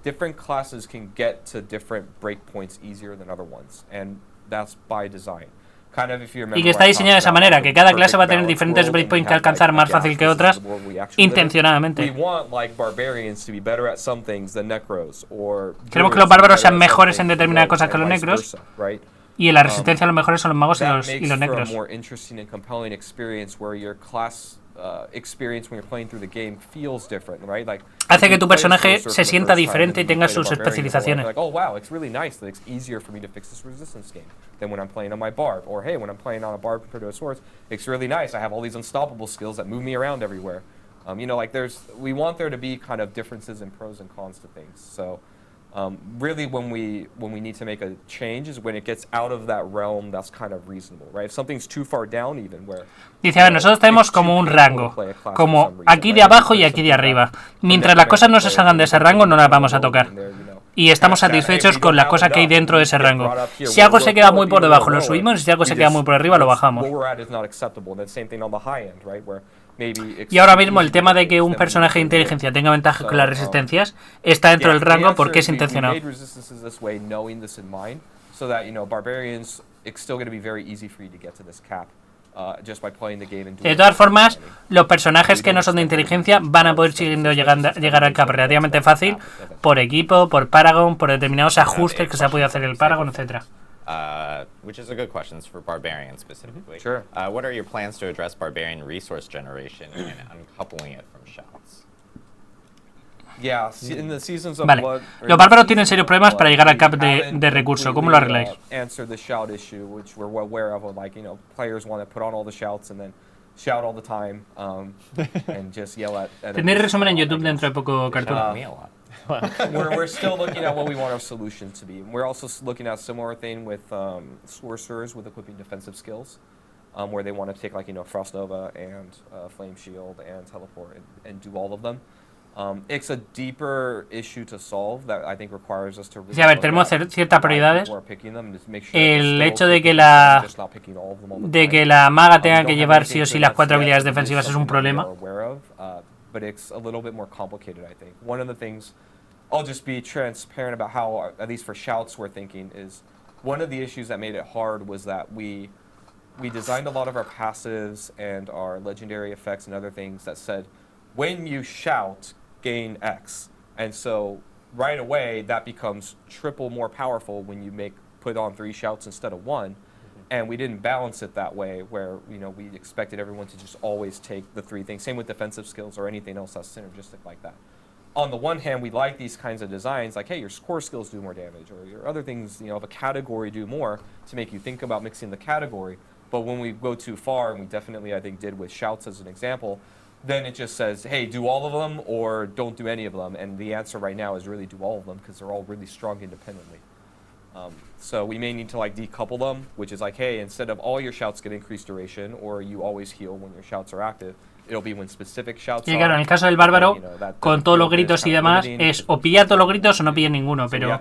S9: Different classes can get to different breakpoints easier than other ones, and that's by design.
S1: Y que está diseñado de esa manera, que cada clase va a tener diferentes breakpoints que alcanzar más fácil que otras, intencionadamente. Queremos que los bárbaros sean mejores en determinadas cosas que los necros, y en la resistencia los mejores son los magos y los necros. Hace que tu personaje se sienta diferente y tenga sus especializaciones.
S9: Than when I'm playing on my barb, or hey, when I'm playing on a barb compared to a sword, it's really nice. I have all these unstoppable skills that move me around everywhere. We want there to be kind of differences in pros and cons to things. So, really, when we need to make a change is when it gets out of that realm that's kind of reasonable, right? If something's too far down, even where.
S1: Dice, a ver, nosotros tenemos como un rango, como aquí de abajo y aquí de arriba. Mientras las cosas no se salgan de ese rango, no las vamos a tocar. Y estamos satisfechos con las cosas que hay dentro de ese rango. Si algo se queda muy por debajo, lo subimos, y si algo se queda muy por arriba, lo bajamos. Y ahora mismo el tema de que un personaje de inteligencia tenga ventaja con las resistencias está dentro del rango porque es intencionado.
S9: just by playing the game and
S1: De todas formas, los personajes que no son de inteligencia van a poder llegar al cap relativamente fácil por equipo, por Paragon, por determinados ajustes que se ha podido hacer el Paragon, etc.
S7: Which is a good question for Barbarian specifically.
S9: Sure.
S7: What are your plans to address Barbarian resource generation and uncoupling it from shouts?
S9: Yeah, in the Seasons of
S1: Vale.
S9: Blood,
S1: Los bárbaros tienen serios problemas para llegar al cap de recursos. ¿Cómo lo arregláis?
S9: Answer the shout issue, which we're aware of, like, you know, players want to put on all the shouts and then shout all the time, and just yell at
S1: Tendréis resumen en YouTube dentro de poco, Cartoon.
S9: we're still looking at what we want our solution to be. We're also looking at similar thing with sorcerers with equipping defensive skills, where they want to take, like, you know, Frost Nova and Flame Shield and Teleport and do all of them. It's a deeper issue to solve that I think requires us to.
S1: Sí, a ver, tenemos ciertas prioridades. El hecho de que la maga tenga que llevar sí o sí las 4 habilidades defensivas es un problema.
S9: But it's a little bit more complicated, I think. One of the things, I'll just be transparent about how, at least for shouts, we're thinking is one of the issues that made it hard was that we designed a lot of our passives and our legendary effects and other things that said, when you shout, gain X. And so right away, that becomes triple more powerful when you put on 3 shouts instead of 1. And we didn't balance it that way, where, you know, we expected everyone to just always take the 3 things. Same with defensive skills or anything else that's synergistic like that. On the one hand, we like these kinds of designs, like, hey, your core skills do more damage, or your other things, you know, of a category do more, to make you think about mixing the category. But when we go too far, and we definitely, I think, did with shouts as an example, then it just says, hey, do all of them or don't do any of them. And the answer right now is really do all of them, because they're all really strong independently. So we may need to, like, decouple them, which is like, hey, instead of all your shouts get increased duration, or you always heal when your shouts are active, it'll be when specific shouts
S1: Y claro, en el caso del bárbaro, con todos los gritos y demás, es o pilla todos los gritos o no pilla ninguno, pero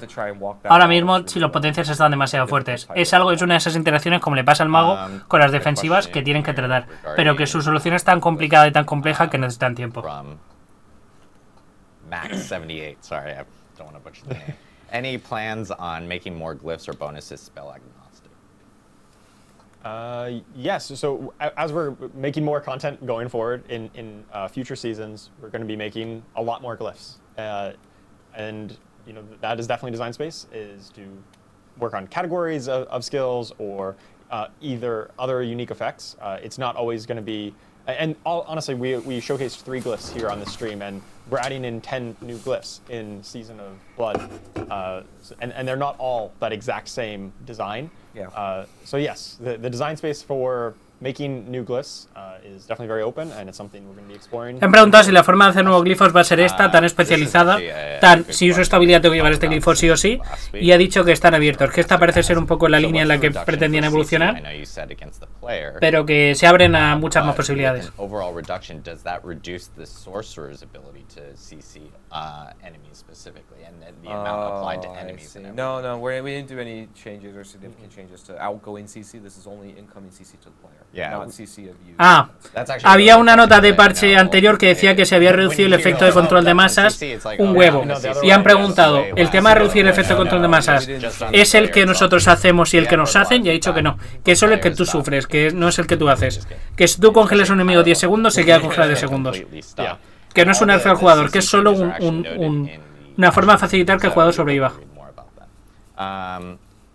S1: ahora mismo si los potencias están demasiado fuertes. Es una de esas interacciones, como le pasa al mago con las defensivas, que tienen que tratar, pero que su solución es tan complicada y tan compleja que necesitan tiempo.
S7: Max78, sorry, I don't want to butcher the name. Any plans on making more glyphs or bonuses spell agnostic?
S8: Yes, so as we're making more content going forward in future seasons, we're going to be making a lot more glyphs. And, you know, that is definitely design space, is to work on categories of skills or either other unique effects. It's not always going to be, and honestly, we showcased 3 glyphs here on the stream, and we're adding in 10 new glyphs in Season of Blood, and they're not all that exact same design.
S9: Yeah.
S8: So yes, the design space for making new glyphs is definitely very open, and it's something we're going to be exploring.
S1: Me han preguntado si la forma de hacer nuevos glifos va a ser esta, tan especializada, si uso esta habilidad tengo que llevar este glifo sí o sí, y ha dicho que están abiertos, que esta parece ser un poco la línea en la que pretendían evolucionar, pero que se abren a muchas más posibilidades.
S7: Overall reduction, does that reduce the sorcerer's ability to CC enemies specifically, and the amount applied to enemies?
S9: No, we didn't do any changes or significant changes to outgoing CC. This is only incoming CC to the player. Not CC of you.
S1: Había una nota de parche anterior que decía que se había reducido el efecto de control de masas un huevo. Y han preguntado, ¿el tema de reducir el efecto de control de masas es el que nosotros hacemos y el que nos hacen? Y ha dicho que no, que es solo el que tú sufres, que no es el que tú haces. Que si tú congelas a un enemigo 10 segundos, se queda congelado 10 segundos. Que no es un nerfeo al jugador, que es solo una forma de facilitar que el jugador sobreviva.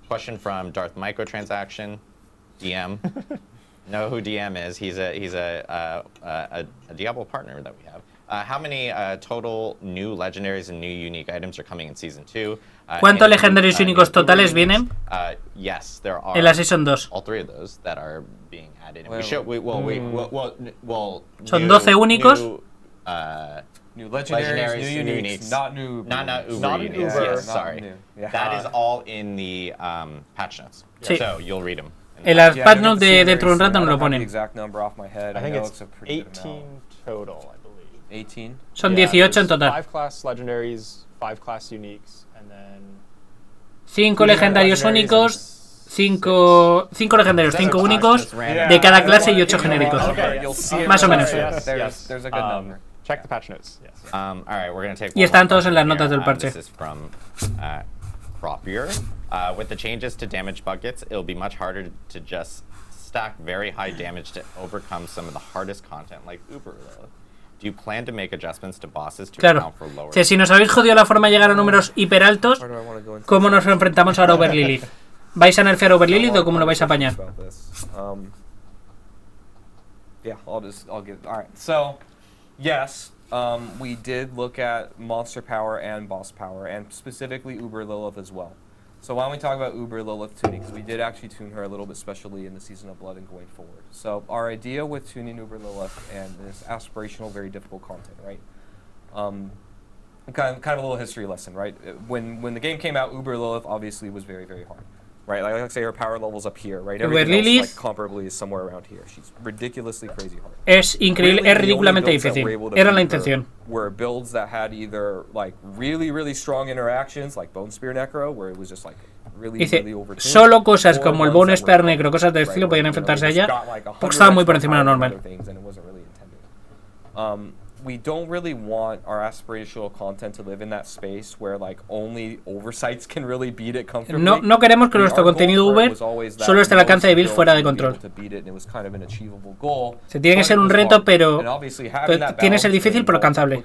S7: Question from Darth Microtransaction, DM. Know who DM is? He's a Diablo partner that we have. How many total new legendaries and new unique items are coming in Season 2?
S1: ¿Cuántos legendarios únicos totales vienen?
S7: Yes, there are.
S1: En la Season 2.
S7: All 3 of those that are being added.
S1: Son 12 únicos.
S9: New legendaries, new uniques, not
S7: Uber uniques. Yes, sorry. That is all in the patch notes.
S1: Sí.
S7: So you'll read them.
S1: En las patch notes de dentro de un rato no lo ponen.
S8: I think it's 18 total, I believe.
S9: 18?
S1: Son 18 en total.
S8: 5 class legendaries, 5 class uniques, and then
S1: 5 legendarios únicos, 5 legendarios, 5 únicos de cada clase y 8 genéricos. Más o menos.
S9: There's a good number.
S8: Check the patch notes. Yes.
S7: All right, we're going to take
S1: Y están todos en las notas del parche.
S7: This is from Cropier. With the changes to damage buckets, it'll be much harder to just stack very high damage to overcome some of the hardest content like Uber Lilith. Do you plan to make adjustments to bosses to account for lower?
S1: Si nos habéis jodido la forma de llegar a números hiper altos, ¿cómo nos enfrentamos ahora a Uber Lilith? ¿Vais a nerfear Uber Lilith o cómo lo vais a apañar?
S9: Yeah, I'll get. All right. So, yes, we did look at monster power and boss power, and specifically Uber Lilith as well. So why don't we talk about Uber Lilith tuning, because we did actually tune her a little bit specially in the Season of Blood and going forward. So our idea with tuning Uber Lilith and this aspirational, very difficult content, right? Kind of a little history lesson, right? When the game came out, Uber Lilith obviously was very, very hard, right? Like say her power level's up here, right? Everything else, like, comparably is somewhere around here. She's ridiculously crazy hard.
S1: Es increíble, es ridículamente difícil. Era la intención.
S9: Were builds that had either like really strong interactions, like Bone Spear Necro, where it was just like really overtuned.
S1: Solo cosas como el Bone Spear Necro, cosas del estilo podían enfrentarse a ella, porque estaba muy por encima de lo normal.
S9: We don't really want our aspirational content to live in that space where like only oversights can really beat it comfortably.
S1: No queremos que nuestro contenido Uber solo esté al alcance de builds fuera de control. Se tiene que ser un reto, pero tiene que ser difícil pero alcanzable.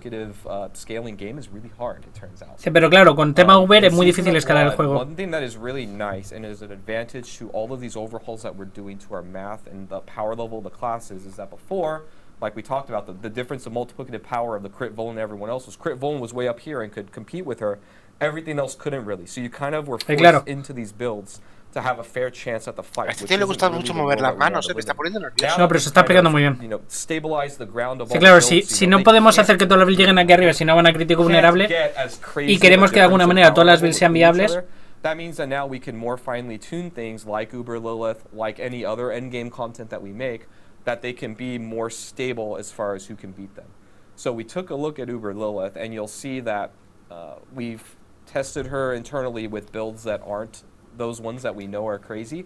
S1: Sí, pero claro, con tema Uber es muy difícil escalar el juego.
S9: One thing that is really nice and is an advantage to all of these overhauls that we're doing to our math and the power level of the classes is that before, like we talked about, the difference of multiplicative power of the crit Vuln and everyone else was crit Vuln was way up here and could compete with her. Everything else couldn't really. So you kind of were forced into these builds to have a fair chance at the fight.
S10: A este le gusta mucho mover las manos, me está poniendo nervioso.
S1: No, pero se está pegando muy bien. Sí, claro, si no podemos hacer que todas las builds lleguen aquí arriba, si no van a crítico vulnerable, y queremos que de alguna manera todas las builds sean viables,
S9: that means that now we can more finely tune things like Uber Lilith, like any other endgame content that we make, that they can be more stable as far as who can beat them. So we took a look at Uber Lilith, and you'll see that we've tested her internally with builds that aren't those ones that we know are crazy,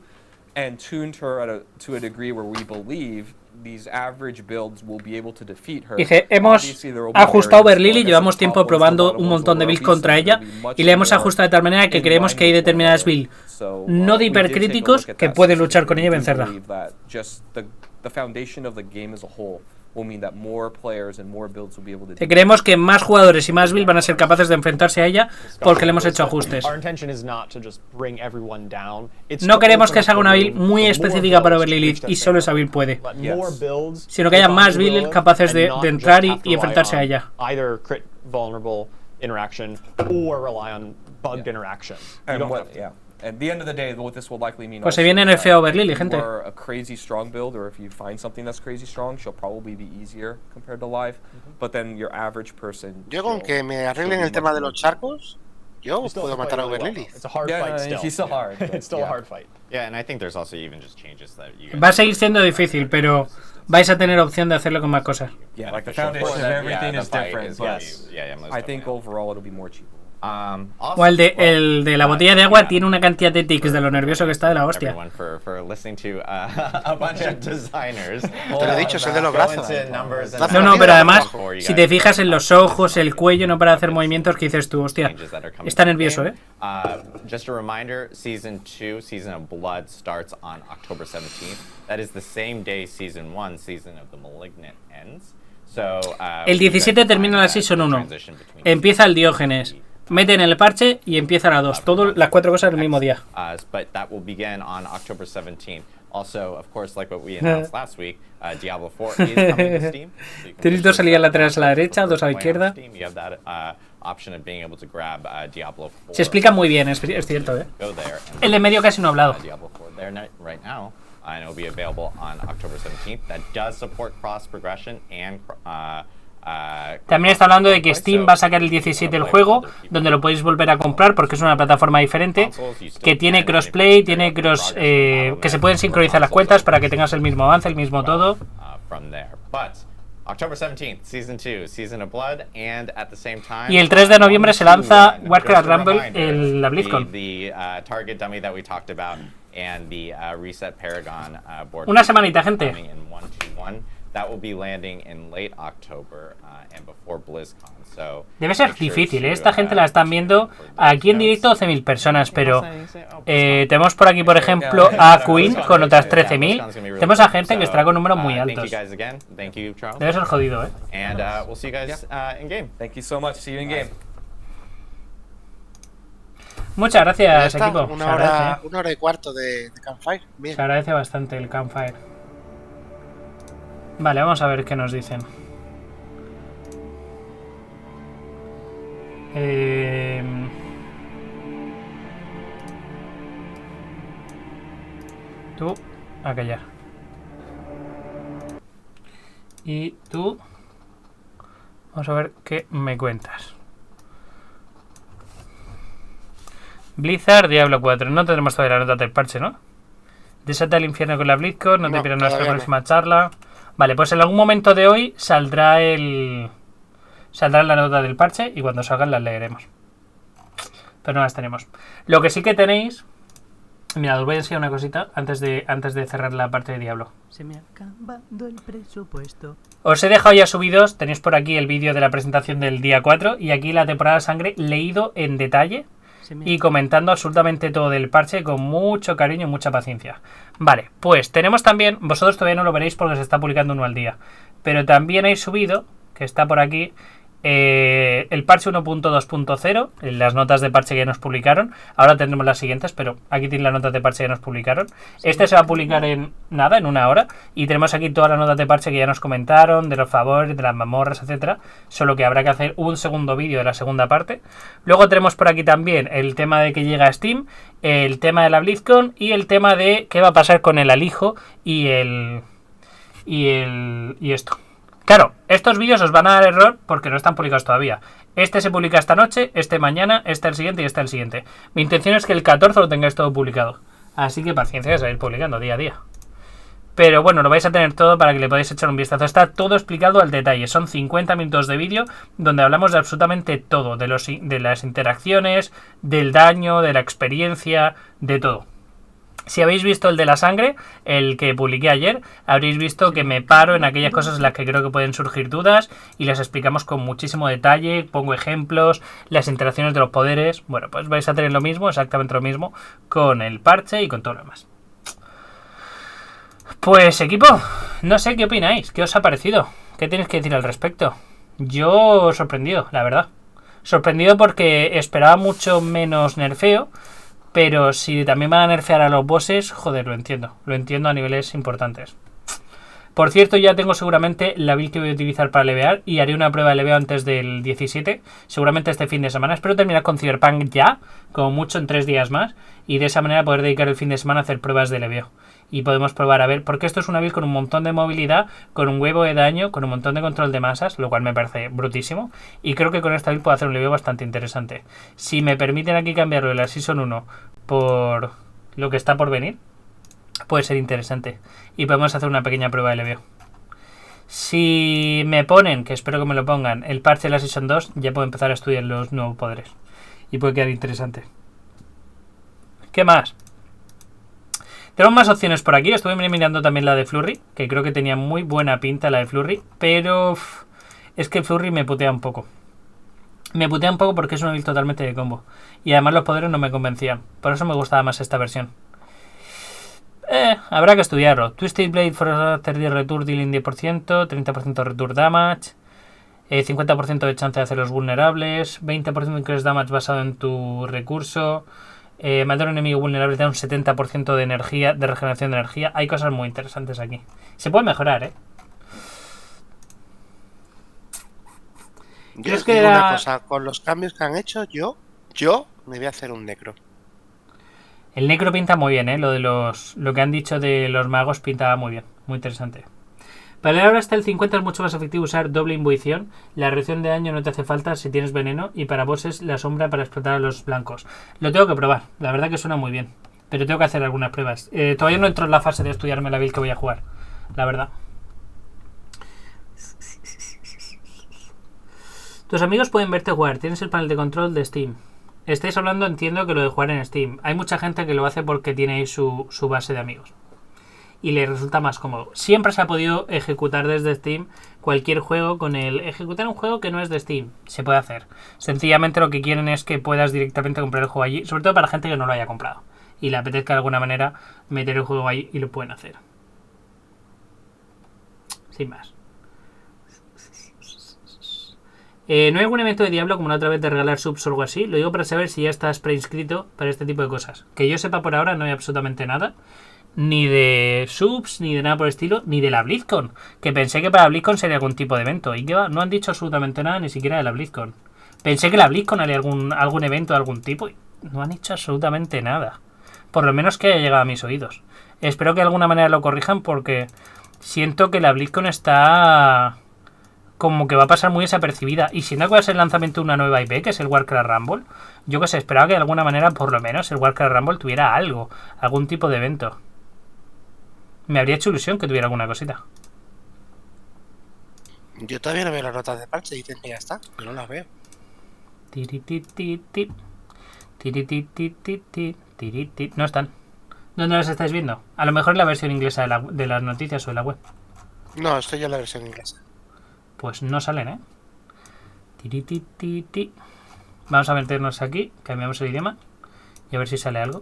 S9: and tuned her to a degree where we believe these average builds will be able to defeat her.
S1: Dice, hemos ajustado Uber Lilith, llevamos tiempo probando un montón de builds contra ella, y le hemos ajustado de tal manera que creemos que hay determinadas builds no de hipercríticos que pueden luchar con ella y vencerla.
S9: The foundation of the game as a whole will mean that more players and more builds will be able to.
S1: Creemos que más jugadores y más builds van a ser capaces de enfrentarse a ella porque le hemos hecho ajustes. No queremos que se haga una build muy específica para Uber Lilith y solo esa build puede, sino que haya más builds capaces de entrar y enfrentarse a ella.
S8: Either crit vulnerable interaction or rely on bugged interaction.
S9: At the end of the day, what this will likely mean
S1: pues se viene nerfeado Uber Lilith, gente.
S9: A crazy strong build, or if you find something that's crazy strong, she'll probably be easier compared to live. But then your average person.
S10: Yo con que me arreglen el tema de los charcos, yo puedo matar a Uber Lilith.
S8: It's a hard fight still.
S9: He's still hard.
S8: It's still a hard fight.
S7: Yeah, and I think there's also even just changes that you.
S1: Va a seguir siendo difícil, pero vais a tener opción de hacerlo con más cosas.
S9: Yeah, like the foundation of everything is different, but I think overall it'll be more cheap.
S1: O el de la botella de agua tiene una cantidad de tics de lo nervioso que está de la hostia.
S10: Te lo he dicho, es el de los brazos.
S1: No, pero además, si te fijas en los ojos, el cuello, no para hacer movimientos que dices tú, hostia, está nervioso, ¿eh?
S7: Just a reminder, Season 2, Season of Blood, starts on October 17th. That is the same day Season 1, Season of the Malignant, ends.
S1: El 17 termina la Season 1. Empieza el Diógenes. Meten el parche y empieza la 2. Todas las 4 cosas el mismo día.
S7: But that will begin on October 17th. Also, of course, like what we announced last week, Diablo 4 is coming to Steam.
S1: Tenéis 2 salidas laterales a la derecha, 2 a la izquierda.
S7: You have that option of being able to grab Diablo 4.
S1: Se explica muy bien, es cierto, ¿eh? El de medio casi no ha hablado.
S7: Diablo 4 there right now, and it will be available on October 17th. That does support cross progression and
S1: también está hablando de que Steam va a sacar el 17 el juego, donde lo podéis volver a comprar porque es una plataforma diferente, que tiene crossplay, tiene cross, que se pueden sincronizar las cuentas para que tengas el mismo avance, el mismo todo. Y el 3 de noviembre se lanza Warcraft Rumble en la BlizzCon. Una semanita, gente.
S7: That will be landing in late October and before BlizzCon. So
S1: debe ser difícil, ¿eh? Esta gente la están viendo aquí en directo 12.000 personas, pero tenemos por aquí, por ejemplo, a Queen con otras 13.000. Tenemos a gente que estará con números muy altos. Debe ser jodido, ¿eh?
S7: And we'll see you guys in game.
S9: Thank you so much. See you in game.
S1: Muchas gracias, equipo.
S10: Una hora y cuarto de CampFire. Bien.
S1: Se agradece bastante el CampFire. Vale, vamos a ver qué nos dicen. Tú, a callar. Y tú, vamos a ver qué me cuentas. Blizzard, Diablo 4. No tendremos todavía la nota del parche, ¿no? Desata el infierno con la BlizzCon. No te pierdas nuestra próxima charla. Vale, pues en algún momento de hoy saldrá la nota del parche y cuando salgan las leeremos. Pero no las tenemos. Lo que sí que tenéis... Mira, os voy a enseñar una cosita antes de cerrar la parte de Diablo.
S11: Se me ha acabado el presupuesto.
S1: Os he dejado ya subidos, tenéis por aquí el vídeo de la presentación del día 4 y aquí la temporada de sangre leído en detalle y comentando absolutamente todo del parche con mucho cariño y mucha paciencia. Vale, pues tenemos también, vosotros todavía no lo veréis porque se está publicando uno al día, pero también hay subido, que está por aquí, el parche 1.2.0, las notas de parche que ya nos publicaron. Ahora tendremos las siguientes, pero aquí tienen las notas de parche que ya nos publicaron. Este se va a publicar en una hora. Y tenemos aquí todas las notas de parche que ya nos comentaron, de los favores, de las mazmorras, etcétera. Solo que habrá que hacer un segundo vídeo de la segunda parte. Luego tenemos por aquí también el tema de que llega a Steam, el tema de la BlizzCon y el tema de qué va a pasar con el alijo y esto. Claro, estos vídeos os van a dar error porque no están publicados todavía. Este se publica esta noche, este mañana, este el siguiente y este el siguiente. Mi intención es que el 14 lo tengáis todo publicado. Así que paciencia, que se va a ir publicando día a día. Pero bueno, lo vais a tener todo para que le podáis echar un vistazo. Está todo explicado al detalle. Son 50 minutos de vídeo donde hablamos de absolutamente todo. De las interacciones, del daño, de la experiencia, de todo. Si habéis visto el de la sangre, el que publiqué ayer, habréis visto que me paro en aquellas cosas en las que creo que pueden surgir dudas y las explicamos con muchísimo detalle, pongo ejemplos, las interacciones de los poderes. Bueno, pues vais a tener lo mismo, exactamente lo mismo, con el parche y con todo lo demás. Pues equipo, no sé qué opináis, qué os ha parecido, qué tenéis que decir al respecto. Yo sorprendido, la verdad. Sorprendido porque esperaba mucho menos nerfeo. Pero si también van a nerfear a los bosses, joder, lo entiendo a niveles importantes. Por cierto, ya tengo seguramente la build que voy a utilizar para levear y haré una prueba de leveo antes del 17, seguramente este fin de semana. Espero terminar con Cyberpunk ya, como mucho en 3 días más, y de esa manera poder dedicar el fin de semana a hacer pruebas de leveo. Y podemos probar a ver, porque esto es una build con un montón de movilidad, con un huevo de daño, con un montón de control de masas, lo cual me parece brutísimo. Y creo que con esta build puedo hacer un leveo bastante interesante. Si me permiten aquí cambiarlo de la Season 1 por lo que está por venir, puede ser interesante. Y podemos hacer una pequeña prueba de leveo. Si me ponen, que espero que me lo pongan, el parche de la Season 2, ya puedo empezar a estudiar los nuevos poderes. Y puede quedar interesante. ¿Qué más? Tenemos más opciones por aquí. Estuve mirando también la de Flurry, que creo que tenía muy buena pinta la de Flurry, pero es que Flurry me putea un poco. Me putea un poco porque es una build totalmente de combo. Y además los poderes no me convencían. Por eso me gustaba más esta versión. Habrá que estudiarlo. Twisted Blade for After the Return Dealing 10%, 30% Return Damage, 50% de chance de hacerlos vulnerables, 20% de increase damage basado en tu recurso, matar a un enemigo vulnerable te da un 70% de energía, de regeneración de energía. Hay cosas muy interesantes aquí. Se puede mejorar, ¿eh?
S10: Yo os digo una cosa, con los cambios que han hecho, yo me voy a hacer un necro.
S1: El necro pinta muy bien, ¿eh? Lo que han dicho de los magos pinta muy bien, muy interesante. Para ahora hasta el 50 es mucho más efectivo usar doble imbuición. La reducción de daño no te hace falta si tienes veneno. Y para bosses la sombra para explotar a los blancos. Lo tengo que probar, la verdad que suena muy bien. Pero tengo que hacer algunas pruebas. Todavía no entro en la fase de estudiarme la build que voy a jugar, la verdad. Tus amigos pueden verte jugar. Tienes el panel de control de Steam. Estáis hablando, entiendo que lo de jugar en Steam. Hay mucha gente que lo hace porque tiene ahí su base de amigos. y le resulta más cómodo. Siempre se ha podido ejecutar desde Steam cualquier juego con el ejecutar un juego que no es de Steam. Se puede hacer. Sencillamente lo que quieren es que puedas directamente comprar el juego allí, sobre todo para gente que no lo haya comprado y le apetezca de alguna manera meter el juego ahí, y lo pueden hacer. Sin más. ¿No hay algún evento de Diablo como la otra vez de regalar subs o algo así? Lo digo para saber si ya estás preinscrito para este tipo de cosas. Que yo sepa por ahora no hay absolutamente nada. Ni de subs, ni de nada por el estilo, ni de la BlizzCon. Que pensé que para la BlizzCon sería algún tipo de evento. ¿Y qué va? No han dicho absolutamente nada ni siquiera de la BlizzCon. Pensé que la BlizzCon haría algún evento de algún tipo y no han dicho absolutamente nada. Por lo menos que haya llegado a mis oídos. Espero que de alguna manera lo corrijan porque siento que la BlizzCon está como que va a pasar muy desapercibida. Y siendo que va a ser el lanzamiento de una nueva IP, que es el Warcraft Rumble, yo que sé, esperaba que de alguna manera, por lo menos, el Warcraft Rumble tuviera algo, algún tipo de evento. Me habría hecho ilusión que tuviera alguna cosita.
S10: Yo todavía no veo las notas de parche, dicen que ya está, yo no las veo.
S1: No están. ¿Dónde las estáis viendo? A lo mejor en la versión inglesa de las noticias o en la web.
S10: No, estoy ya en la versión inglesa.
S1: Pues no salen, ¿eh? Vamos a meternos aquí, cambiamos el idioma y a ver si sale algo.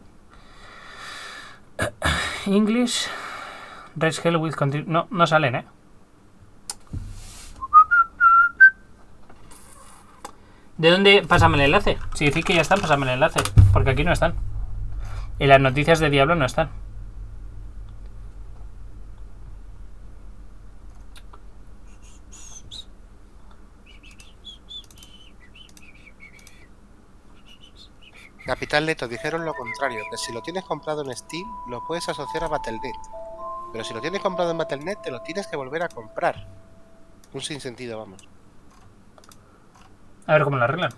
S1: English. Raise hell with continue. No salen, ¿eh? ¿De dónde? Pásame el enlace. Si decís que ya están, pásame el enlace. Porque aquí no están. En las noticias de Diablo no están.
S10: Capital Leto dijeron lo contrario, que si lo tienes comprado en Steam, lo puedes asociar a Battle.net. Pero si lo tienes comprado en Battle.net, te lo tienes que volver a comprar. Un sinsentido, vamos.
S1: A ver cómo lo arreglan.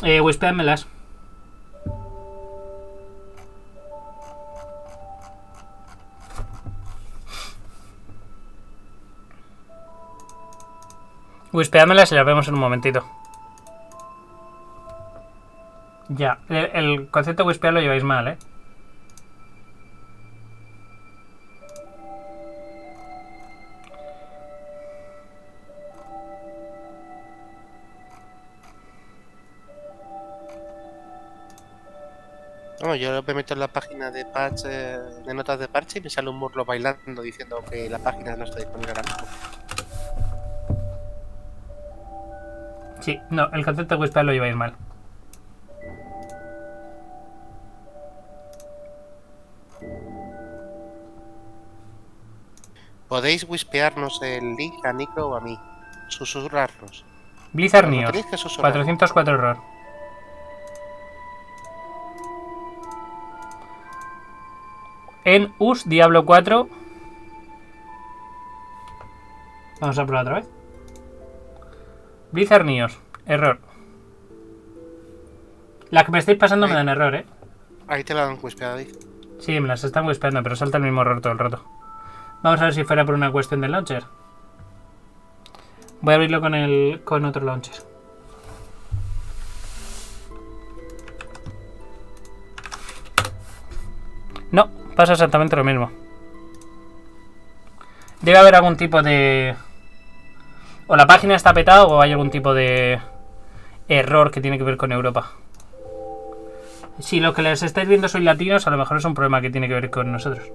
S1: Wispeánmelas. Wispeánmelas y las vemos en un momentito. Ya, el concepto de wispear lo lleváis mal, ¿eh?
S10: No, yo me meto en la página de Parche, de notas de Parche, y me sale un murlo bailando diciendo que la página no está disponible ahora mismo.
S1: Sí, no, el concepto de wispear lo lleváis mal.
S10: Podéis wispearnos el link a Nico o a mí. Susurrarnos.
S1: Blizzard
S10: Pero no
S1: News.
S10: tenéis que susurrar.
S1: 404 error. En US Diablo 4. Vamos a probar otra vez. Blizzard News. Error. Las que me estáis pasando me dan error, ¿eh?
S10: Ahí te lo han wispeado, dice.
S1: Sí, me las están wispeando, pero salta el mismo error todo el rato. Vamos a ver si fuera por una cuestión del launcher. Voy a abrirlo con otro launcher. No, pasa exactamente lo mismo. Debe haber algún tipo de... O la página está petada o hay algún tipo de error que tiene que ver con Europa. Si lo que les estáis viendo sois latinos, a lo mejor es un problema que tiene que ver con nosotros.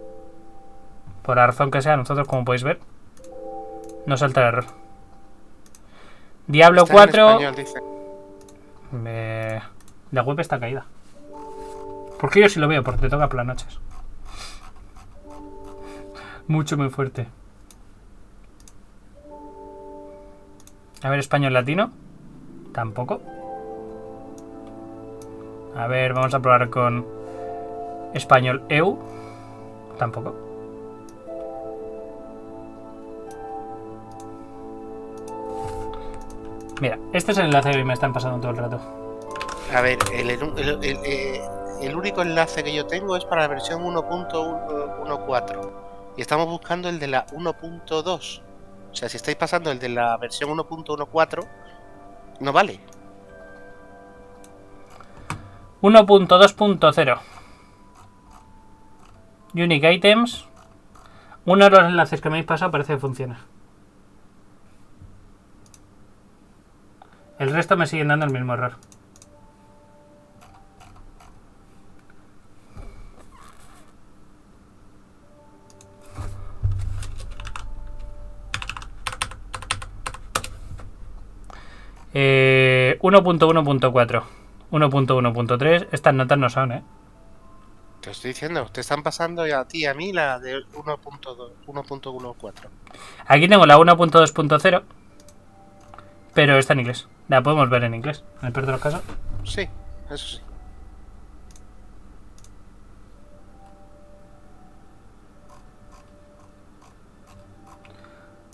S1: Por la razón que sea, nosotros, como podéis ver, no salta el error. Diablo
S10: Está
S1: 4...
S10: en español, dice.
S1: La web está caída. ¿Por qué yo sí lo veo? Porque te toca por las noches. Mucho, muy fuerte. A ver, español latino. Tampoco. A ver, vamos a probar con español EU. Tampoco. Mira, este es el enlace que me están pasando todo el rato.
S10: A ver, el único enlace que yo tengo es para la versión 1.14 y estamos buscando el de la 1.2. O sea, si estáis pasando el de la versión 1.14, no vale.
S1: 1.2.0. Unique items. Uno de los enlaces que me habéis pasado parece que funciona. El resto me siguen dando el mismo error. Eh, 1.1.4, 1.1.3. Estas notas no son,
S10: Te estoy diciendo, te están pasando a ti y a mí la de 1.2, 1.14.
S1: Aquí tengo la 1.2.0, pero está en inglés. La podemos ver en inglés, en el peor de los casos.
S10: Sí, eso sí.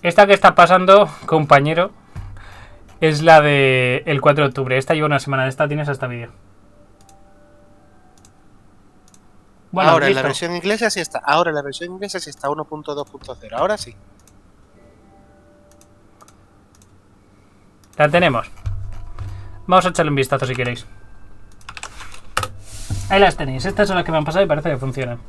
S1: Esta que está pasando, compañero, es la de el 4 de octubre. Esta lleva una semana. De esta tienes hasta vídeo. Bueno,
S10: ahora en
S1: listo.
S10: la versión inglesa sí está. Ahora en la versión inglesa sí está 1.2.0. Ahora sí.
S1: La tenemos. Vamos a echarle un vistazo si queréis. Ahí las tenéis. Estas son las que me han pasado y parece que funcionan.